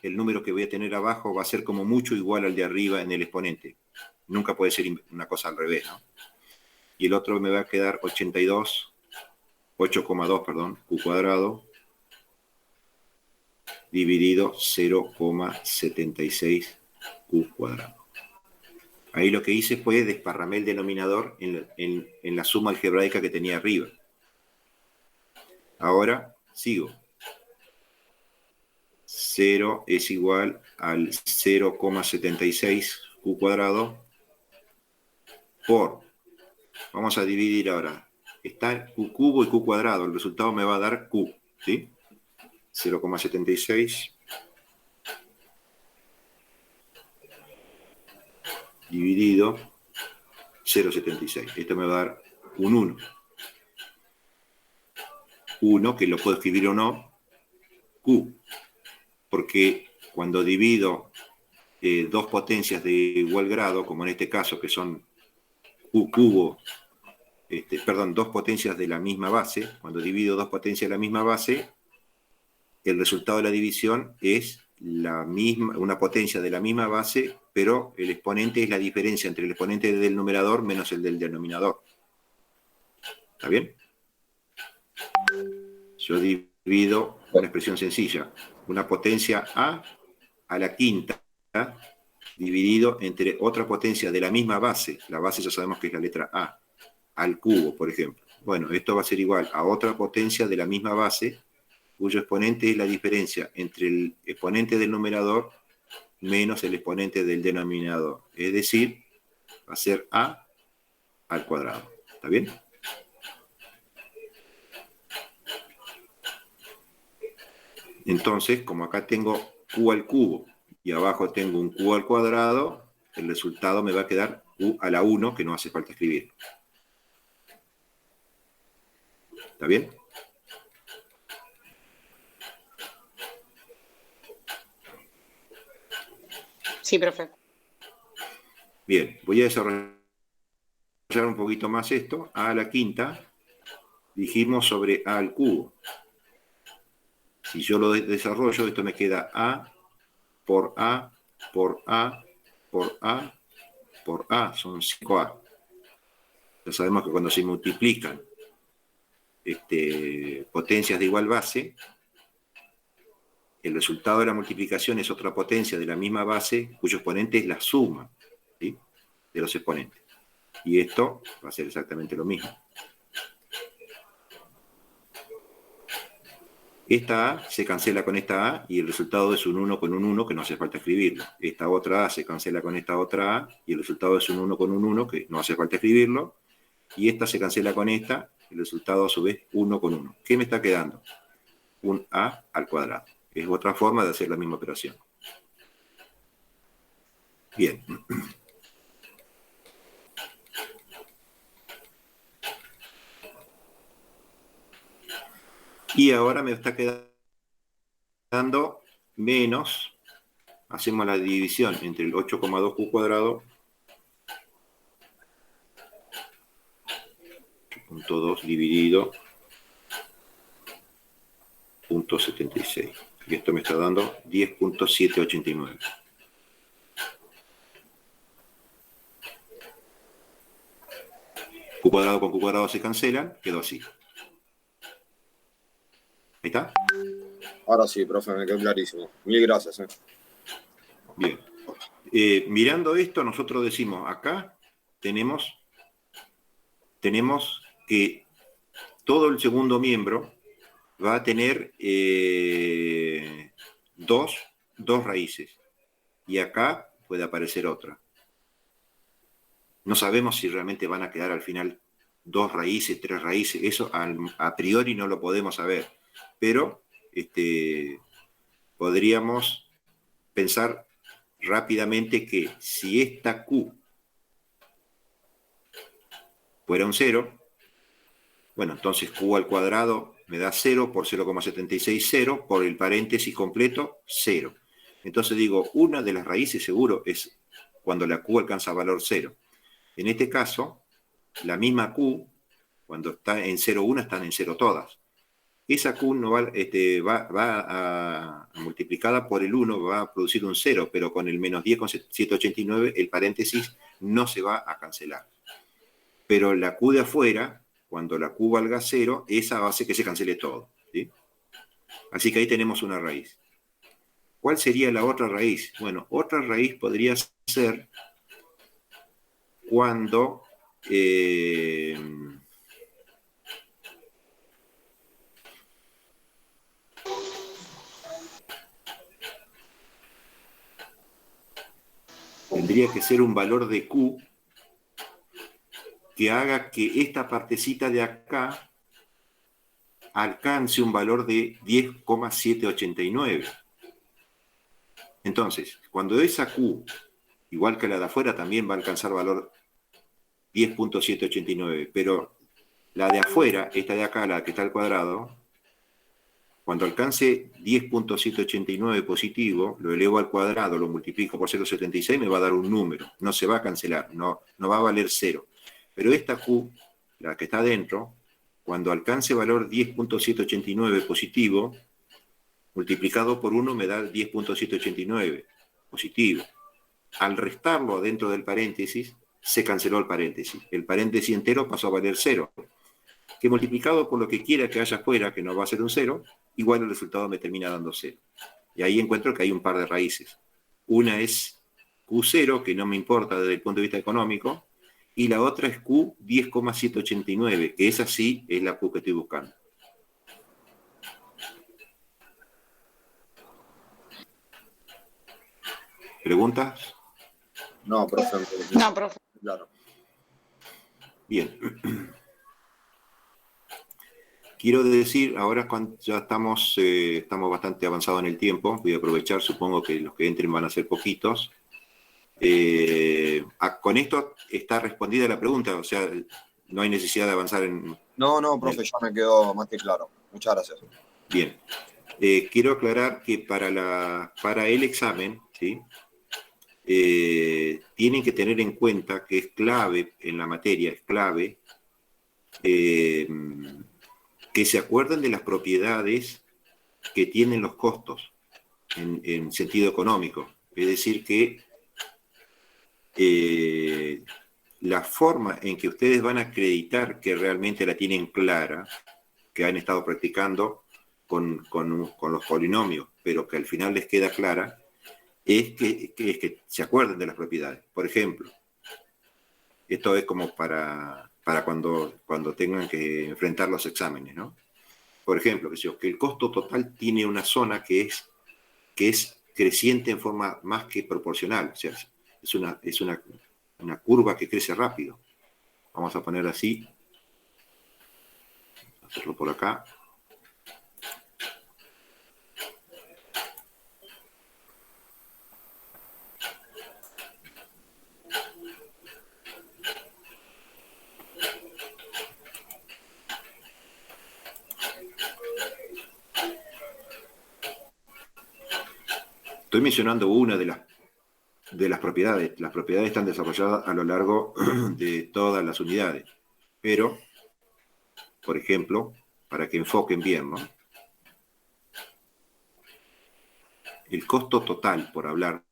el número que voy a tener abajo va a ser como mucho igual al de arriba en el exponente. Nunca puede ser una cosa al revés, ¿no? Y el otro me va a quedar 8,2, perdón, Q cuadrado, dividido 0,76 Q cuadrado. Ahí lo que hice fue desparramé el denominador en la suma algebraica que tenía arriba. Ahora sigo. 0 es igual al 0,76 Q cuadrado por, vamos a dividir ahora, está Q cubo y Q cuadrado, el resultado me va a dar Q, ¿sí? 0,76 dividido 0,76. Esto me va a dar un 1. 1, que lo puedo escribir o no, Q. Porque cuando divido dos potencias de igual grado, como en este caso, que son Q cubo, dos potencias de la misma base, cuando divido dos potencias de la misma base, el resultado de la división es la misma, una potencia de la misma base, pero el exponente es la diferencia entre el exponente del numerador menos el del denominador. ¿Está bien? Yo divido una expresión sencilla, una potencia a la quinta, dividido entre otra potencia de la misma base, la base ya sabemos que es la letra A, al cubo, por ejemplo. Bueno, esto va a ser igual a otra potencia de la misma base, cuyo exponente es la diferencia entre el exponente del numerador menos el exponente del denominador. Es decir, va a ser A al cuadrado. ¿Está bien? Entonces, como acá tengo Q al cubo y abajo tengo un Q al cuadrado, el resultado me va a quedar Q a la 1, que no hace falta escribir. ¿Está bien? Sí, profe. Bien, voy a desarrollar un poquito más esto. A a la quinta, dijimos sobre A al cubo. Si yo lo desarrollo, esto me queda A por A, por A, por A, por A, son 5A. Ya sabemos que cuando se multiplican potencias de igual base, el resultado de la multiplicación es otra potencia de la misma base, cuyo exponente es la suma, ¿sí?, de los exponentes. Y esto va a ser exactamente lo mismo. Esta A se cancela con esta A y el resultado es un 1 con un 1 que no hace falta escribirlo. Esta otra A se cancela con esta otra A y el resultado es un 1 con un 1 que no hace falta escribirlo. Y esta se cancela con esta, el resultado a su vez 1 con 1. ¿Qué me está quedando? Un A al cuadrado. Es otra forma de hacer la misma operación. Bien. Y ahora me está quedando menos hacemos la división entre el 8,2q cuadrado, 8.2 dividido 0.76. Y esto me está dando 10.789. Q cuadrado con Q cuadrado se cancelan, quedó así. ¿Ahí está? Ahora sí, profe, me quedó clarísimo. Mil gracias. Bien. Mirando esto, nosotros decimos, acá tenemos que todo el segundo miembro va a tener dos raíces. Y acá puede aparecer otra. No sabemos si realmente van a quedar al final 2 raíces, 3 raíces. Eso a priori no lo podemos saber. Pero podríamos pensar rápidamente que si esta Q fuera un 0, bueno, entonces Q al cuadrado me da 0 por 0,76, 0, por el paréntesis completo, 0. Entonces digo, una de las raíces seguro es cuando la Q alcanza valor 0. En este caso, la misma Q, cuando está en 0,1, están en 0 todas. Esa Q no va multiplicada por el 1, va a producir un 0, pero con el menos 10,789 el paréntesis no se va a cancelar. Pero la Q de afuera, cuando la Q valga 0, esa hace que se cancele todo, ¿sí? Así que ahí tenemos una raíz. ¿Cuál sería la otra raíz? Bueno, otra raíz podría ser cuando tendría que ser un valor de Q que haga que esta partecita de acá alcance un valor de 10,789. Entonces, cuando esa Q, igual que la de afuera, también va a alcanzar valor 10,789, pero la de afuera, esta de acá, la que está al cuadrado, cuando alcance 10,789 positivo, lo elevo al cuadrado, lo multiplico por 0,76, me va a dar un número, no se va a cancelar, no va a valer 0. Pero esta Q, la que está adentro, cuando alcance valor 10,789 positivo, multiplicado por 1 me da 10,789 positivo. Al restarlo dentro del paréntesis, se canceló el paréntesis. El paréntesis entero pasó a valer 0. Que multiplicado por lo que quiera que haya afuera, que no va a ser un 0, igual el resultado me termina dando 0. Y ahí encuentro que hay un par de raíces. Una es Q0, que no me importa desde el punto de vista económico, y la otra es Q 10,789, que esa sí es la Q que estoy buscando. ¿Preguntas? No, profe. No, profe. Claro. Bien. Quiero decir, ahora cuando ya estamos bastante avanzados en el tiempo, voy a aprovechar, supongo que los que entren van a ser poquitos. Con esto está respondida la pregunta, o sea, no hay necesidad de avanzar en... No, profe, ya me quedó más que claro. Muchas gracias. Bien. Quiero aclarar que para el examen, ¿sí? Tienen que tener en cuenta que es clave en la materia, es clave que se acuerden de las propiedades que tienen los costos en sentido económico. Es decir, que la forma en que ustedes van a acreditar que realmente la tienen clara, que han estado practicando con los polinomios, pero que al final les queda clara, es que se acuerden de las propiedades. Por ejemplo, esto es como para cuando tengan que enfrentar los exámenes, ¿no? Por ejemplo, que el costo total tiene una zona que es creciente en forma más que proporcional, o sea, es una curva que crece rápido. Vamos a poner así, hacerlo por acá. Estoy mencionando una de las propiedades. Las propiedades están desarrolladas a lo largo de todas las unidades. Pero, por ejemplo, para que enfoquen bien, ¿no? El costo total, por hablar,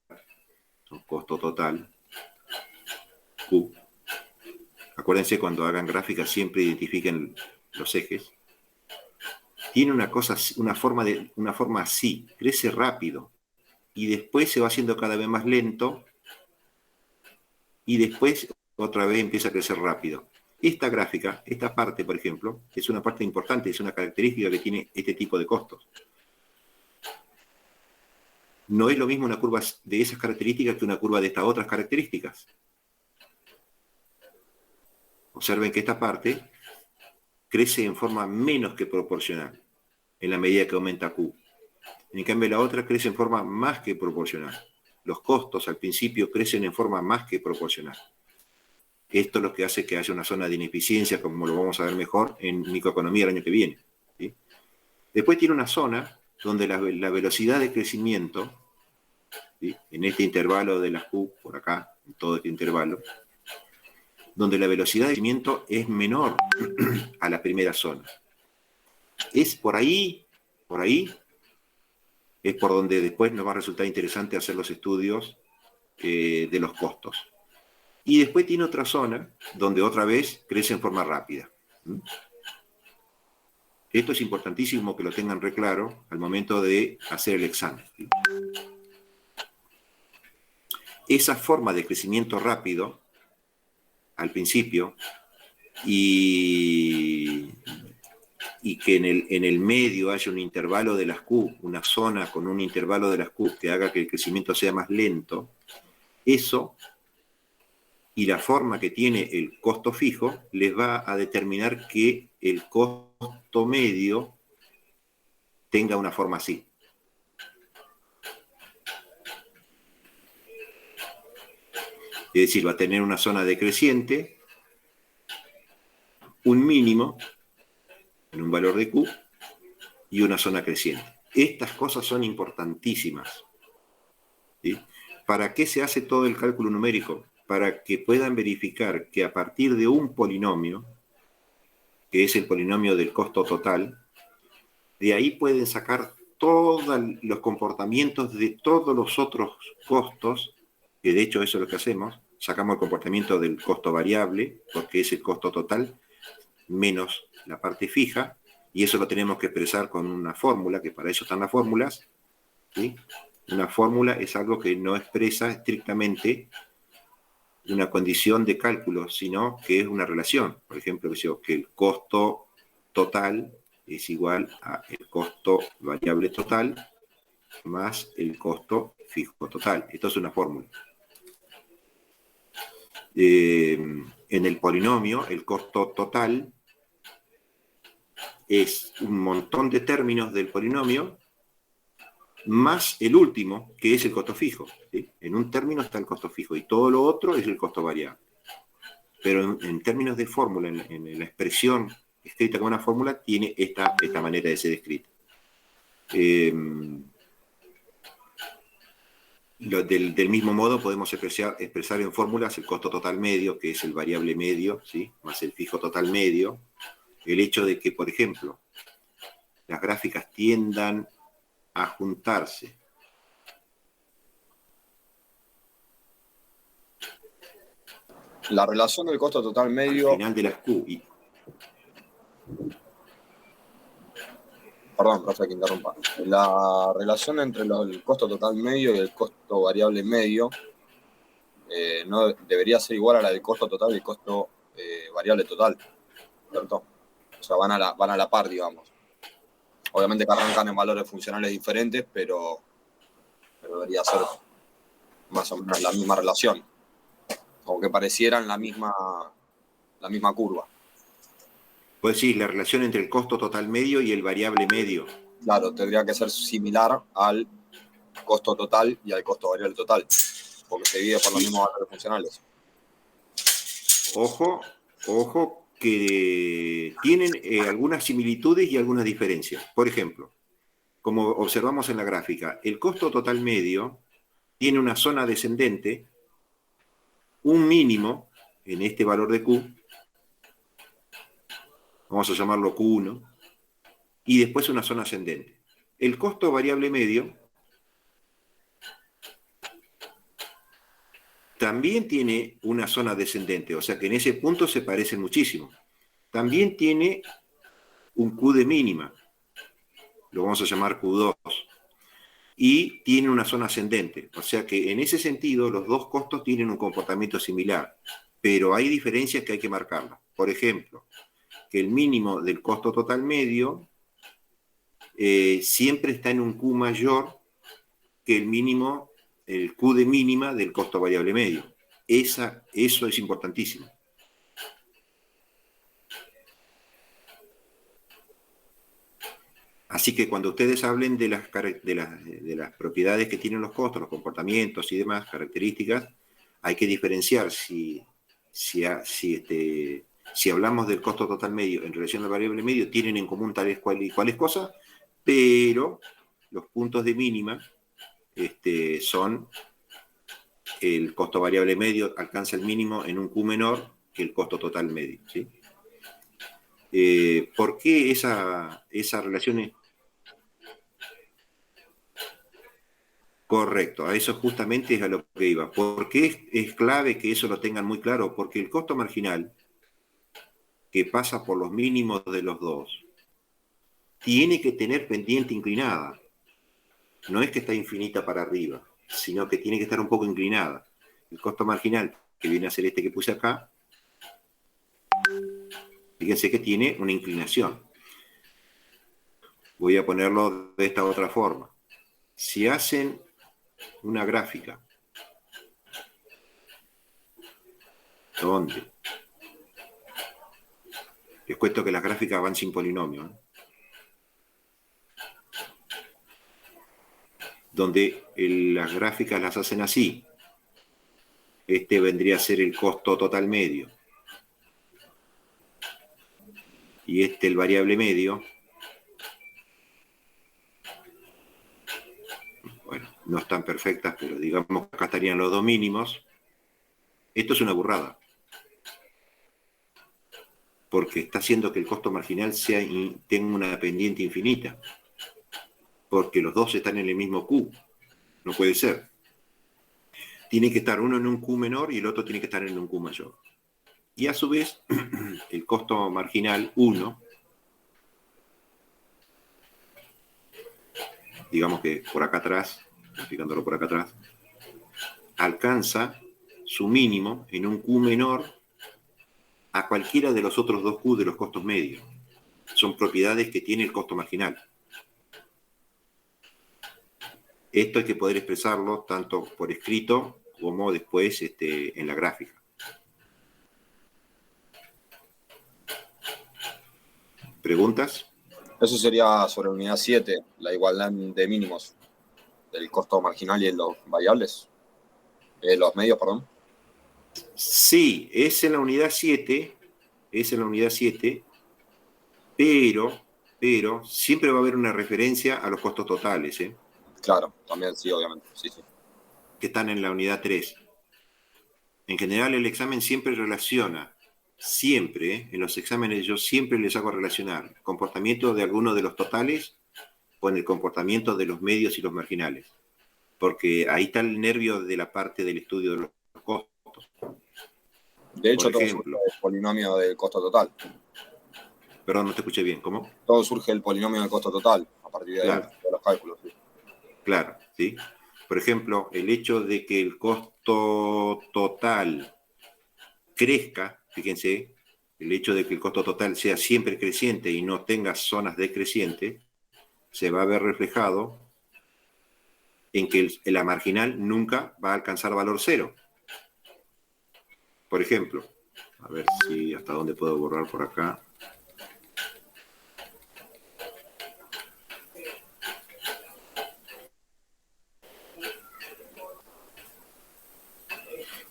un costo total, Q. Acuérdense, cuando hagan gráficas siempre identifiquen los ejes. Tiene una forma así, crece rápido y después se va haciendo cada vez más lento y después otra vez empieza a crecer rápido. Esta gráfica, esta parte, por ejemplo, es una parte importante, es una característica que tiene este tipo de costos. No es lo mismo una curva de esas características que una curva de estas otras características. Observen que esta parte crece en forma menos que proporcional en la medida que aumenta Q. En cambio, la otra crece en forma más que proporcional. Los costos al principio crecen en forma más que proporcional. Esto es lo que hace que haya una zona de ineficiencia, como lo vamos a ver mejor en microeconomía el año que viene, ¿sí? Después tiene una zona donde la velocidad de crecimiento, ¿sí?, en este intervalo de las Q, por acá, en todo este intervalo, donde la velocidad de crecimiento es menor a la primera zona. Es por ahí, es por donde después nos va a resultar interesante hacer los estudios de los costos. Y después tiene otra zona donde otra vez crece en forma rápida. Esto es importantísimo que lo tengan re claro al momento de hacer el examen. Esa forma de crecimiento rápido al principio y que en el medio haya un intervalo de las Q, una zona con un intervalo de las Q que haga que el crecimiento sea más lento, eso y la forma que tiene el costo fijo les va a determinar que el costo medio tenga una forma así. Es decir, va a tener una zona decreciente, un mínimo en un valor de Q y una zona creciente. Estas cosas son importantísimas, ¿sí? ¿Para qué se hace todo el cálculo numérico? Para que puedan verificar que a partir de un polinomio, que es el polinomio del costo total, de ahí pueden sacar todos los comportamientos de todos los otros costos, que de hecho eso es lo que hacemos, sacamos el comportamiento del costo variable, porque es el costo total, menos la parte fija, y eso lo tenemos que expresar con una fórmula, que para eso están las fórmulas, ¿sí? Una fórmula es algo que no expresa estrictamente una condición de cálculo, sino que es una relación. Por ejemplo, que el costo total es igual a el costo variable total más el costo fijo total. Esto es una fórmula. En el polinomio, el costo total es un montón de términos del polinomio más el último, que es el costo fijo, ¿sí? En un término está el costo fijo y todo lo otro es el costo variable. Pero en términos de fórmula, en la expresión escrita como una fórmula, tiene esta manera de ser escrita. Del mismo modo podemos expresar en fórmulas el costo total medio, que es el variable medio, ¿sí?, más el fijo total medio. El hecho de que, por ejemplo, las gráficas tiendan a juntarse. La relación del costo total medio... Al final de las Q. Perdón, profe, que interrumpa. La relación entre el costo total medio y el costo variable medio no debería ser igual a la del costo total y el costo variable total, ¿cierto? O sea, van a la par, digamos. Obviamente que arrancan en valores funcionales diferentes, pero debería ser más o menos la misma relación. Como que parecieran la misma curva. Puedes decir la relación entre el costo total medio y el variable medio. Claro, tendría que ser similar al costo total y al costo variable total, porque se divide por los mismos valores funcionales. Ojo que tienen algunas similitudes y algunas diferencias. Por ejemplo, como observamos en la gráfica, el costo total medio tiene una zona descendente, un mínimo en este valor de Q, vamos a llamarlo Q1, y después una zona ascendente. El costo variable medio también tiene una zona descendente, o sea que en ese punto se parecen muchísimo. También tiene un Q de mínima, lo vamos a llamar Q2, y tiene una zona ascendente, o sea que en ese sentido los dos costos tienen un comportamiento similar, pero hay diferencias que hay que marcarlas. Por ejemplo, que el mínimo del costo total medio siempre está en un Q mayor que el mínimo, el Q de mínima del costo variable medio. Eso es importantísimo. Así que cuando ustedes hablen de las propiedades que tienen los costos, los comportamientos y demás características, hay que diferenciar si hablamos del costo total medio en relación al variable medio, tienen en común tales cuales cosas, pero los puntos de mínima son el costo variable medio alcanza el mínimo en un Q menor que el costo total medio, ¿sí? ¿Por qué esa relación es? Correcto, a eso justamente es a lo que iba. ¿Por qué es clave que eso lo tengan muy claro? Porque el costo marginal, que pasa por los mínimos de los dos, tiene que tener pendiente inclinada. No es que está infinita para arriba, sino que tiene que estar un poco inclinada. El costo marginal, que viene a ser este que puse acá, fíjense que tiene una inclinación. Voy a ponerlo de esta otra forma. Si hacen una gráfica donde les cuento que las gráficas van sin polinomio, ¿eh? Donde las gráficas las hacen así, este vendría a ser el costo total medio y el variable medio. Bueno, no están perfectas, pero digamos que acá estarían los dos mínimos. Esto es una burrada, porque está haciendo que el costo marginal tenga una pendiente infinita, porque los dos están en el mismo Q. No puede ser. Tiene que estar uno en un Q menor y el otro tiene que estar en un Q mayor. Y a su vez, el costo marginal 1, digamos que por acá atrás, explicándolo por acá atrás, alcanza su mínimo en un Q menor a cualquiera de los otros dos Q de los costos medios. Son propiedades que tiene el costo marginal. Esto hay que poder expresarlo tanto por escrito como después en la gráfica. ¿Preguntas? Eso sería sobre la unidad 7, la igualdad de mínimos del costo marginal y de los variables. Los medios, perdón. Sí, es en la unidad 7, pero siempre va a haber una referencia a los costos totales, ¿eh? Claro, también sí, obviamente. Sí. Que están en la unidad 3. En general el examen siempre relaciona, en los exámenes yo siempre les hago relacionar el comportamiento de alguno de los totales con el comportamiento de los medios y los marginales, porque ahí está el nervio de la parte del estudio de los costos. De hecho, todo surge el polinomio del costo total. Perdón, no te escuché bien, ¿cómo? Todo surge el polinomio del costo total, a partir de ahí de los cálculos. Sí. Claro, ¿sí? Por ejemplo, el hecho de que el costo total crezca, fíjense, el hecho de que el costo total sea siempre creciente y no tenga zonas decrecientes, se va a ver reflejado en que la marginal nunca va a alcanzar valor cero. Por ejemplo, a ver si hasta dónde puedo borrar por acá.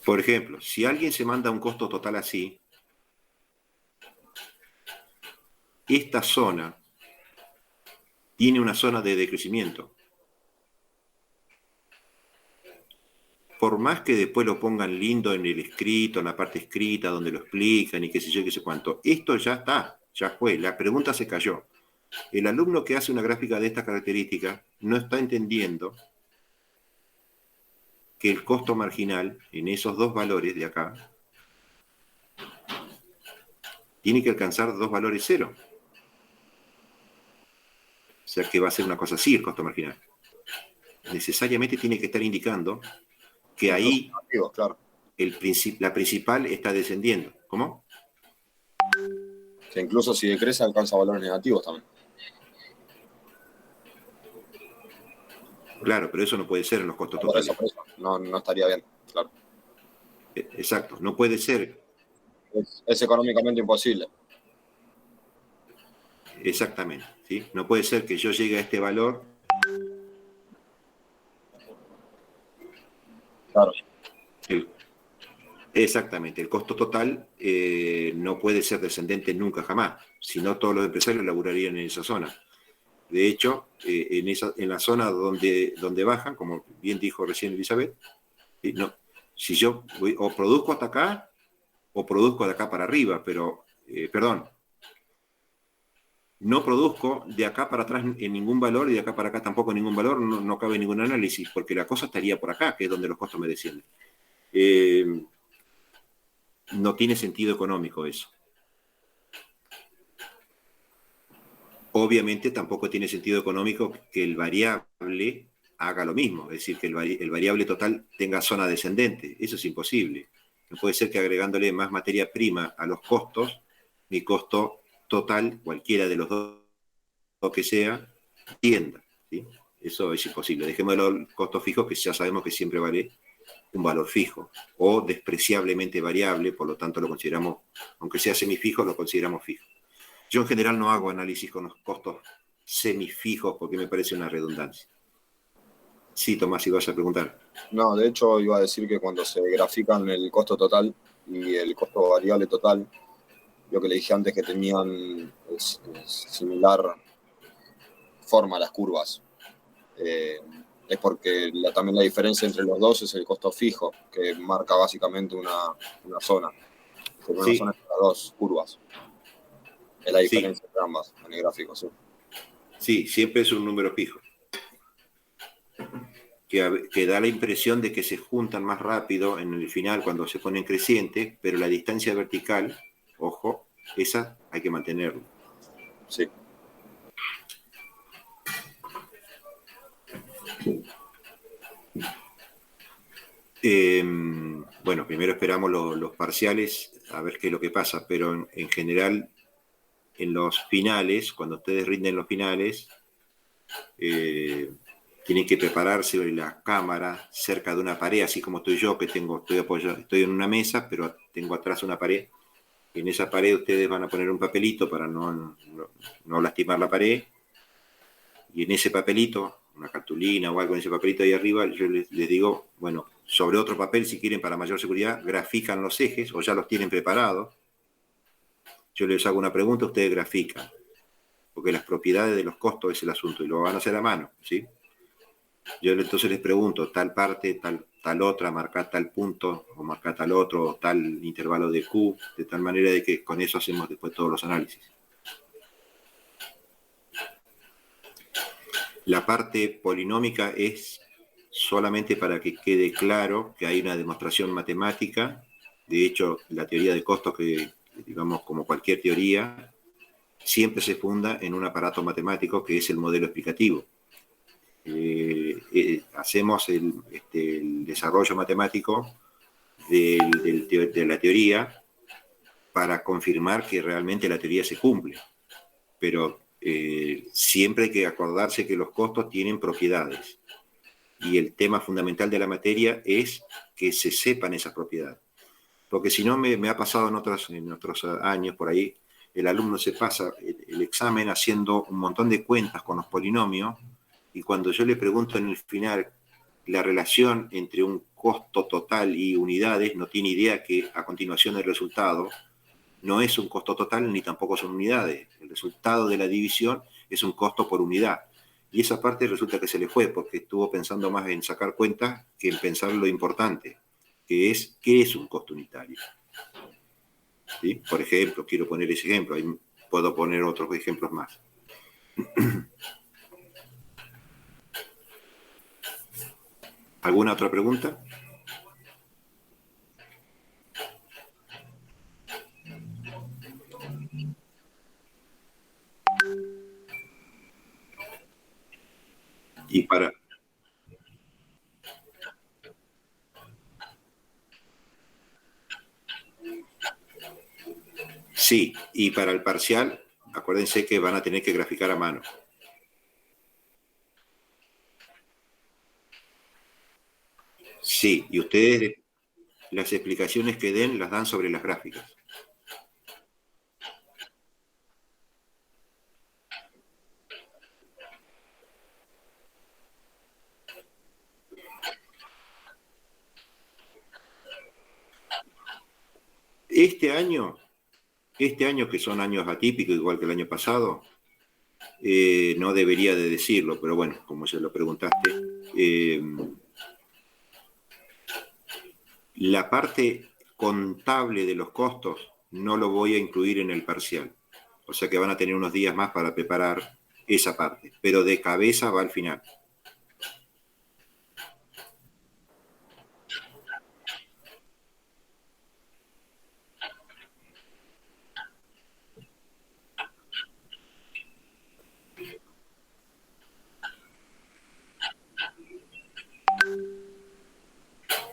Por ejemplo, si alguien se manda un costo total así, esta zona tiene una zona de decrecimiento. Por más que después lo pongan lindo en el escrito, en la parte escrita, donde lo explican y qué sé yo, qué sé cuánto, esto ya está, ya fue, la pregunta se cayó. El alumno que hace una gráfica de esta característica no está entendiendo que el costo marginal en esos dos valores de acá tiene que alcanzar dos valores cero. O sea que va a ser una cosa así el costo marginal. Necesariamente tiene que estar indicando que ahí claro. la principal está descendiendo. ¿Cómo? Que incluso si decrece alcanza valores negativos también. Claro, pero eso no puede ser en los costos Por totales. eso. No estaría bien, claro. Exacto, no puede ser. Es económicamente imposible. Exactamente, ¿sí? No puede ser que yo llegue a este valor. Claro. Exactamente, el costo total no puede ser descendente nunca jamás, si no todos los empresarios laburarían en esa zona. De hecho, en la zona donde bajan, como bien dijo recién Elizabeth, no, si yo o produzco hasta acá o produzco de acá para arriba, pero, no produzco de acá para atrás en ningún valor y de acá para acá tampoco en ningún valor, no cabe ningún análisis, porque la cosa estaría por acá, que es donde los costos me descienden. No tiene sentido económico eso. Obviamente tampoco tiene sentido económico que el variable haga lo mismo, es decir, que el variable total tenga zona descendente. Eso es imposible. No puede ser que agregándole más materia prima a los costos, mi costo total, cualquiera de los dos que sea, tienda, ¿sí? Eso es imposible. Dejémoslo el costo fijo, que ya sabemos que siempre vale un valor fijo, o despreciablemente variable, por lo tanto lo consideramos, aunque sea semifijo, lo consideramos fijo. Yo en general no hago análisis con los costos semifijos porque me parece una redundancia. Sí, Tomás, si vas a preguntar. No, de hecho iba a decir que cuando se grafican el costo total y el costo variable total, lo que le dije antes que tenían es similar forma las curvas. Es porque también la diferencia entre los dos es el costo fijo, que marca básicamente una zona. Una Sí. zona entre las dos curvas. Es la diferencia entre ambas en el gráfico, sí. Sí, siempre es un número fijo. Que da la impresión de que se juntan más rápido en el final cuando se ponen crecientes, pero la distancia vertical, ojo, esa hay que mantenerla. Sí. Bueno, primero esperamos los parciales a ver qué es lo que pasa, pero en general, en los finales, cuando ustedes rinden los finales, tienen que prepararse la cámara cerca de una pared, así como estoy yo, que estoy en una mesa, pero tengo atrás una pared. En esa pared ustedes van a poner un papelito para no lastimar la pared. Y en ese papelito, una cartulina o algo en ese papelito ahí arriba, yo les digo, bueno, sobre otro papel, si quieren, para mayor seguridad, grafican los ejes o ya los tienen preparados. Yo les hago una pregunta, ustedes grafican. Porque las propiedades de los costos es el asunto y lo van a hacer a mano, ¿sí? Yo entonces les pregunto, tal parte, tal otra, marcar tal punto, o marcar tal otro, tal intervalo de Q, de tal manera de que con eso hacemos después todos los análisis. La parte polinómica es solamente para que quede claro que hay una demostración matemática. De hecho, la teoría de costos, que digamos como cualquier teoría, siempre se funda en un aparato matemático que es el modelo explicativo. Hacemos el desarrollo matemático de la teoría para confirmar que realmente la teoría se cumple. Pero siempre hay que acordarse que los costos tienen propiedades. Y el tema fundamental de la materia es que se sepan esas propiedades. Porque si no, me ha pasado en otros años por ahí, el alumno se pasa el examen haciendo un montón de cuentas con los polinomios, y cuando yo le pregunto en el final la relación entre un costo total y unidades, no tiene idea que a continuación el resultado no es un costo total ni tampoco son unidades. El resultado de la división es un costo por unidad. Y esa parte resulta que se le fue porque estuvo pensando más en sacar cuentas que en pensar lo importante, que es qué es un costo unitario. ¿Sí? Por ejemplo, quiero poner ese ejemplo, ahí puedo poner otros ejemplos más. ¿Alguna otra pregunta? Y para... Sí, y para el parcial, acuérdense que van a tener que graficar a mano. Sí, y ustedes las explicaciones que den las dan sobre las gráficas. Este año que son años atípicos, igual que el año pasado, no debería de decirlo, pero bueno, como ya lo preguntaste, la parte contable de los costos no lo voy a incluir en el parcial. O sea que van a tener unos días más para preparar esa parte, pero de cabeza va al final.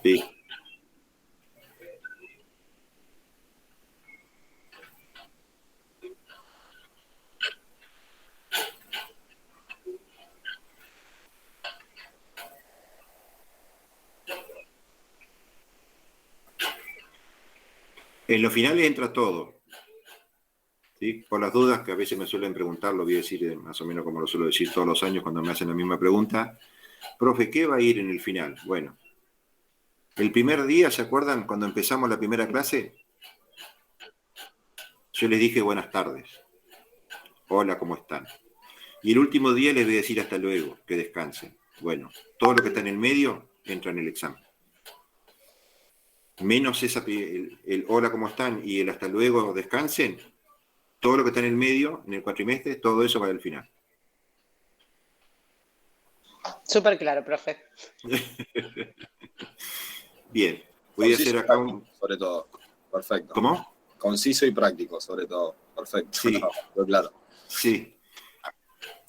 Sí. En los finales entra todo. ¿Sí? Por las dudas que a veces me suelen preguntar, lo voy a decir más o menos como lo suelo decir todos los años cuando me hacen la misma pregunta. Profe, ¿qué va a ir en el final? Bueno, el primer día, ¿se acuerdan cuando empezamos la primera clase? Yo les dije buenas tardes. Hola, ¿cómo están? Y el último día les voy a decir hasta luego, que descansen. Bueno, todo lo que está en el medio entra en el examen. Menos el hola, ¿cómo están? Y el hasta luego, descansen. Todo lo que está en el medio, en el cuatrimestre, todo eso va al final. Súper claro, profe. Bien, voy a hacer acá un... Sobre todo, perfecto. ¿Cómo? Conciso y práctico, sobre todo, perfecto. Sí, No, claro. sí.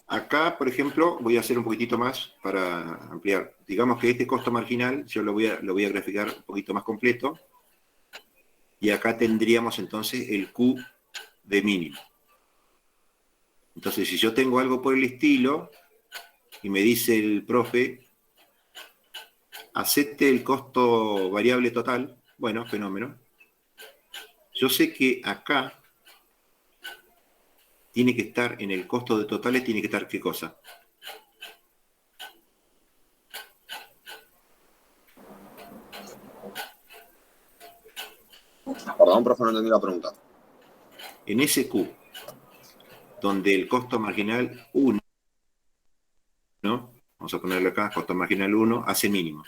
Acá, por ejemplo, voy a hacer un poquitito más para ampliar. Digamos que este costo marginal yo lo voy a graficar un poquito más completo. Y acá tendríamos entonces el Q de mínimo. Entonces, si yo tengo algo por el estilo, y me dice el profe, acepte el costo variable total, bueno, fenómeno. Yo sé que acá tiene que estar, en el costo de totales, tiene que estar ¿qué cosa? Perdón, profe, no entendí la pregunta. En ese Q, donde el costo marginal 1, ¿no? Vamos a ponerlo acá, costo marginal 1, hace mínimo.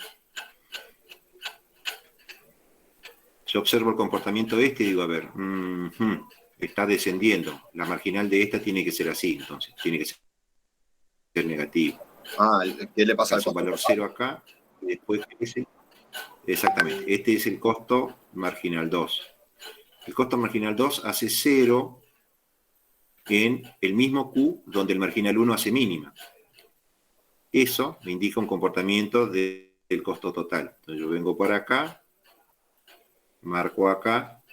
Yo observo el comportamiento de este y digo, a ver, está descendiendo. La marginal de esta tiene que ser así, entonces, tiene que ser negativo. Ah, ¿qué le pasa al costo? costo? Valor 0 acá, y después ese. Exactamente, este es el costo marginal 2. El costo marginal 2 hace 0 en el mismo Q donde el marginal 1 hace mínima. Eso me indica un comportamiento del costo total. Entonces yo vengo por acá, marco acá,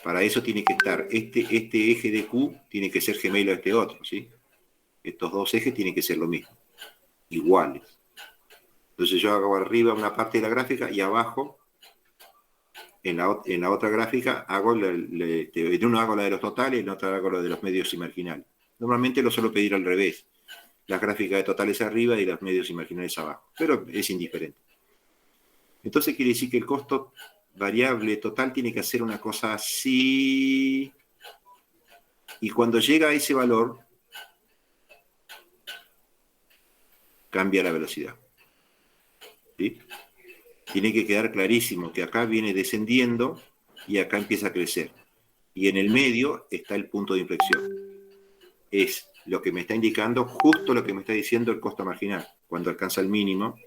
para eso tiene que estar, este eje de Q tiene que ser gemelo a este otro, ¿sí? Estos dos ejes tienen que ser lo mismo, iguales. Entonces yo hago arriba una parte de la gráfica y abajo, en la otra gráfica, en uno hago la de los totales y en otro hago la de los medios y marginales. Normalmente lo suelo pedir al revés. Las gráficas de totales arriba y los medios y marginales abajo. Pero es indiferente. Entonces quiere decir que el costo variable total tiene que hacer una cosa así. Y cuando llega a ese valor, cambia la velocidad. ¿Sí? Tiene que quedar clarísimo que acá viene descendiendo y acá empieza a crecer. Y en el medio está el punto de inflexión. Es lo que me está indicando, justo lo que me está diciendo el costo marginal, cuando alcanza el mínimo,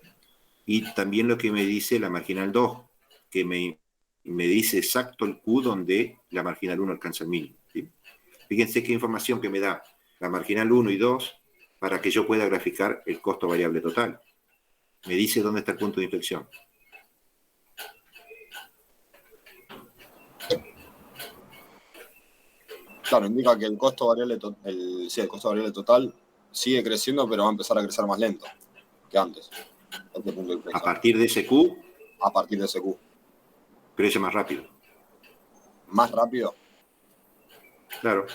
y también lo que me dice la marginal 2, que me dice exacto el Q donde la marginal 1 alcanza el mínimo. ¿Sí? Fíjense qué información que me da la marginal 1 y 2 para que yo pueda graficar el costo variable total. Me dice dónde está el punto de inflexión. Claro, indica que el costo variable, el costo variable total sigue creciendo, pero va a empezar a crecer más lento que antes. A partir de ese Q, a partir de ese Q. crece más rápido. ¿Más rápido? Claro.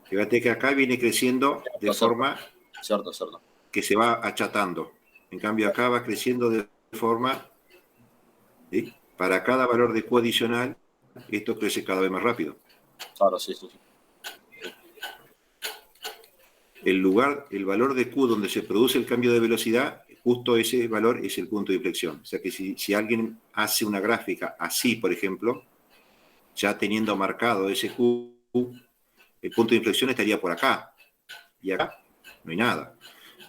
Fíjate que acá viene creciendo de forma Cierto. que se va achatando. En cambio acá va creciendo de forma, ¿sí? Para cada valor de Q adicional, esto crece cada vez más rápido. Claro, sí. El valor de Q donde se produce el cambio de velocidad, justo ese valor es el punto de inflexión. O sea que si alguien hace una gráfica así, por ejemplo, ya teniendo marcado ese Q, el punto de inflexión estaría por acá. Y acá no hay nada.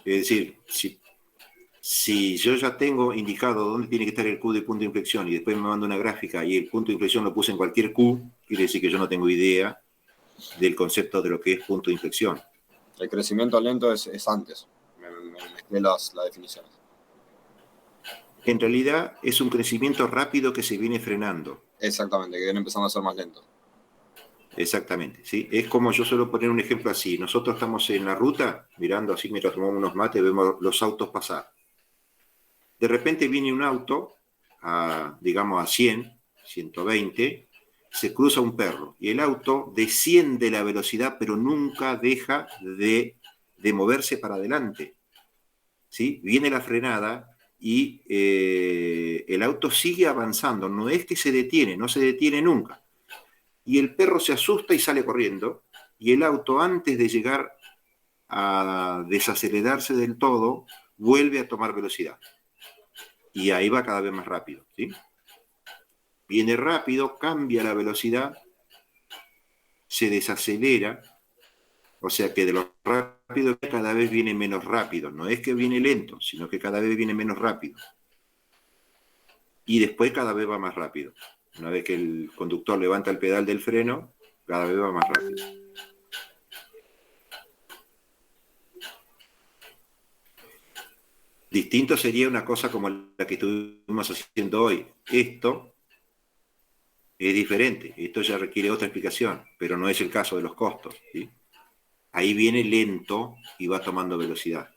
Es decir, si yo ya tengo indicado dónde tiene que estar el Q de punto de inflexión y después me mando una gráfica y el punto de inflexión lo puse en cualquier Q, quiere decir que yo no tengo idea del concepto de lo que es punto de inflexión. El crecimiento lento es antes. Me mezclé las definiciones. En realidad es un crecimiento rápido que se viene frenando. Exactamente, que viene empezando a ser más lento. Exactamente, ¿sí? Es como yo suelo poner un ejemplo así. Nosotros estamos en la ruta, mirando así mientras tomamos unos mates, vemos los autos pasar. De repente viene un auto, digamos a 100, 120, se cruza un perro y el auto desciende la velocidad, pero nunca deja de moverse para adelante. ¿Sí? Viene la frenada y el auto sigue avanzando, no es que se detiene, no se detiene nunca. Y el perro se asusta y sale corriendo, y el auto, antes de llegar a desacelerarse del todo, vuelve a tomar velocidad. Y ahí va cada vez más rápido, ¿sí? Viene rápido, cambia la velocidad, se desacelera, o sea que de lo rápido cada vez viene menos rápido. No es que viene lento, sino que cada vez viene menos rápido. Y después cada vez va más rápido. Una vez que el conductor levanta el pedal del freno, cada vez va más rápido. Distinto sería una cosa como la que estuvimos haciendo hoy. Esto es diferente. Esto ya requiere otra explicación, pero no es el caso de los costos, ¿sí? Ahí viene lento y va tomando velocidad.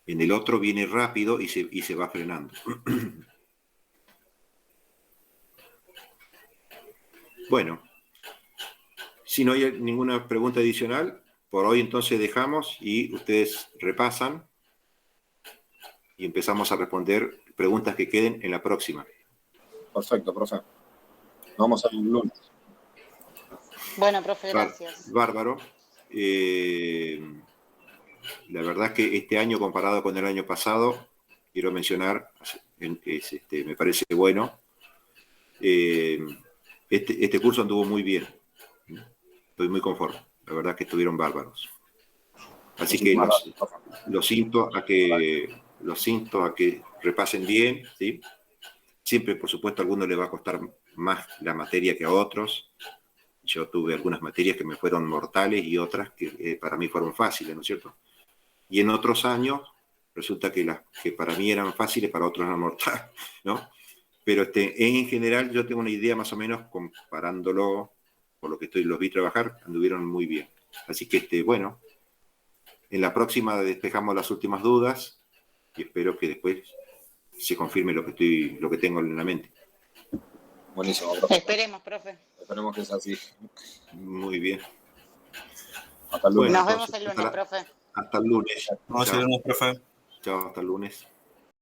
En el otro viene rápido y se va frenando. Bueno, si no hay ninguna pregunta adicional, por hoy entonces dejamos y ustedes repasan y empezamos a responder preguntas que queden en la próxima. Perfecto, profe. Nos vamos el lunes. Bueno, profe, gracias. Bárbaro. La verdad es que este año comparado con el año pasado, quiero mencionar, me parece bueno. Este curso anduvo muy bien. Estoy muy conforme. La verdad es que estuvieron bárbaros. Así que los insto a que repasen bien, ¿sí? Siempre, por supuesto, a algunos les va a costar más la materia que a otros. Yo tuve algunas materias que me fueron mortales y otras que para mí fueron fáciles, ¿no es cierto? Y en otros años resulta que las que para mí eran fáciles, para otros eran mortales, ¿no? Pero en general yo tengo una idea más o menos, comparándolo por lo que los vi trabajar, anduvieron muy bien. Así que, bueno, en la próxima despejamos las últimas dudas y espero que después se confirme lo que tengo en la mente. Buenísimo, profe. Esperemos, profe. Esperemos que sea así. Muy bien. Hasta el lunes. Nos vemos el lunes, profe. Hasta el lunes. Nos vemos el lunes, profe. Chao, hasta el lunes.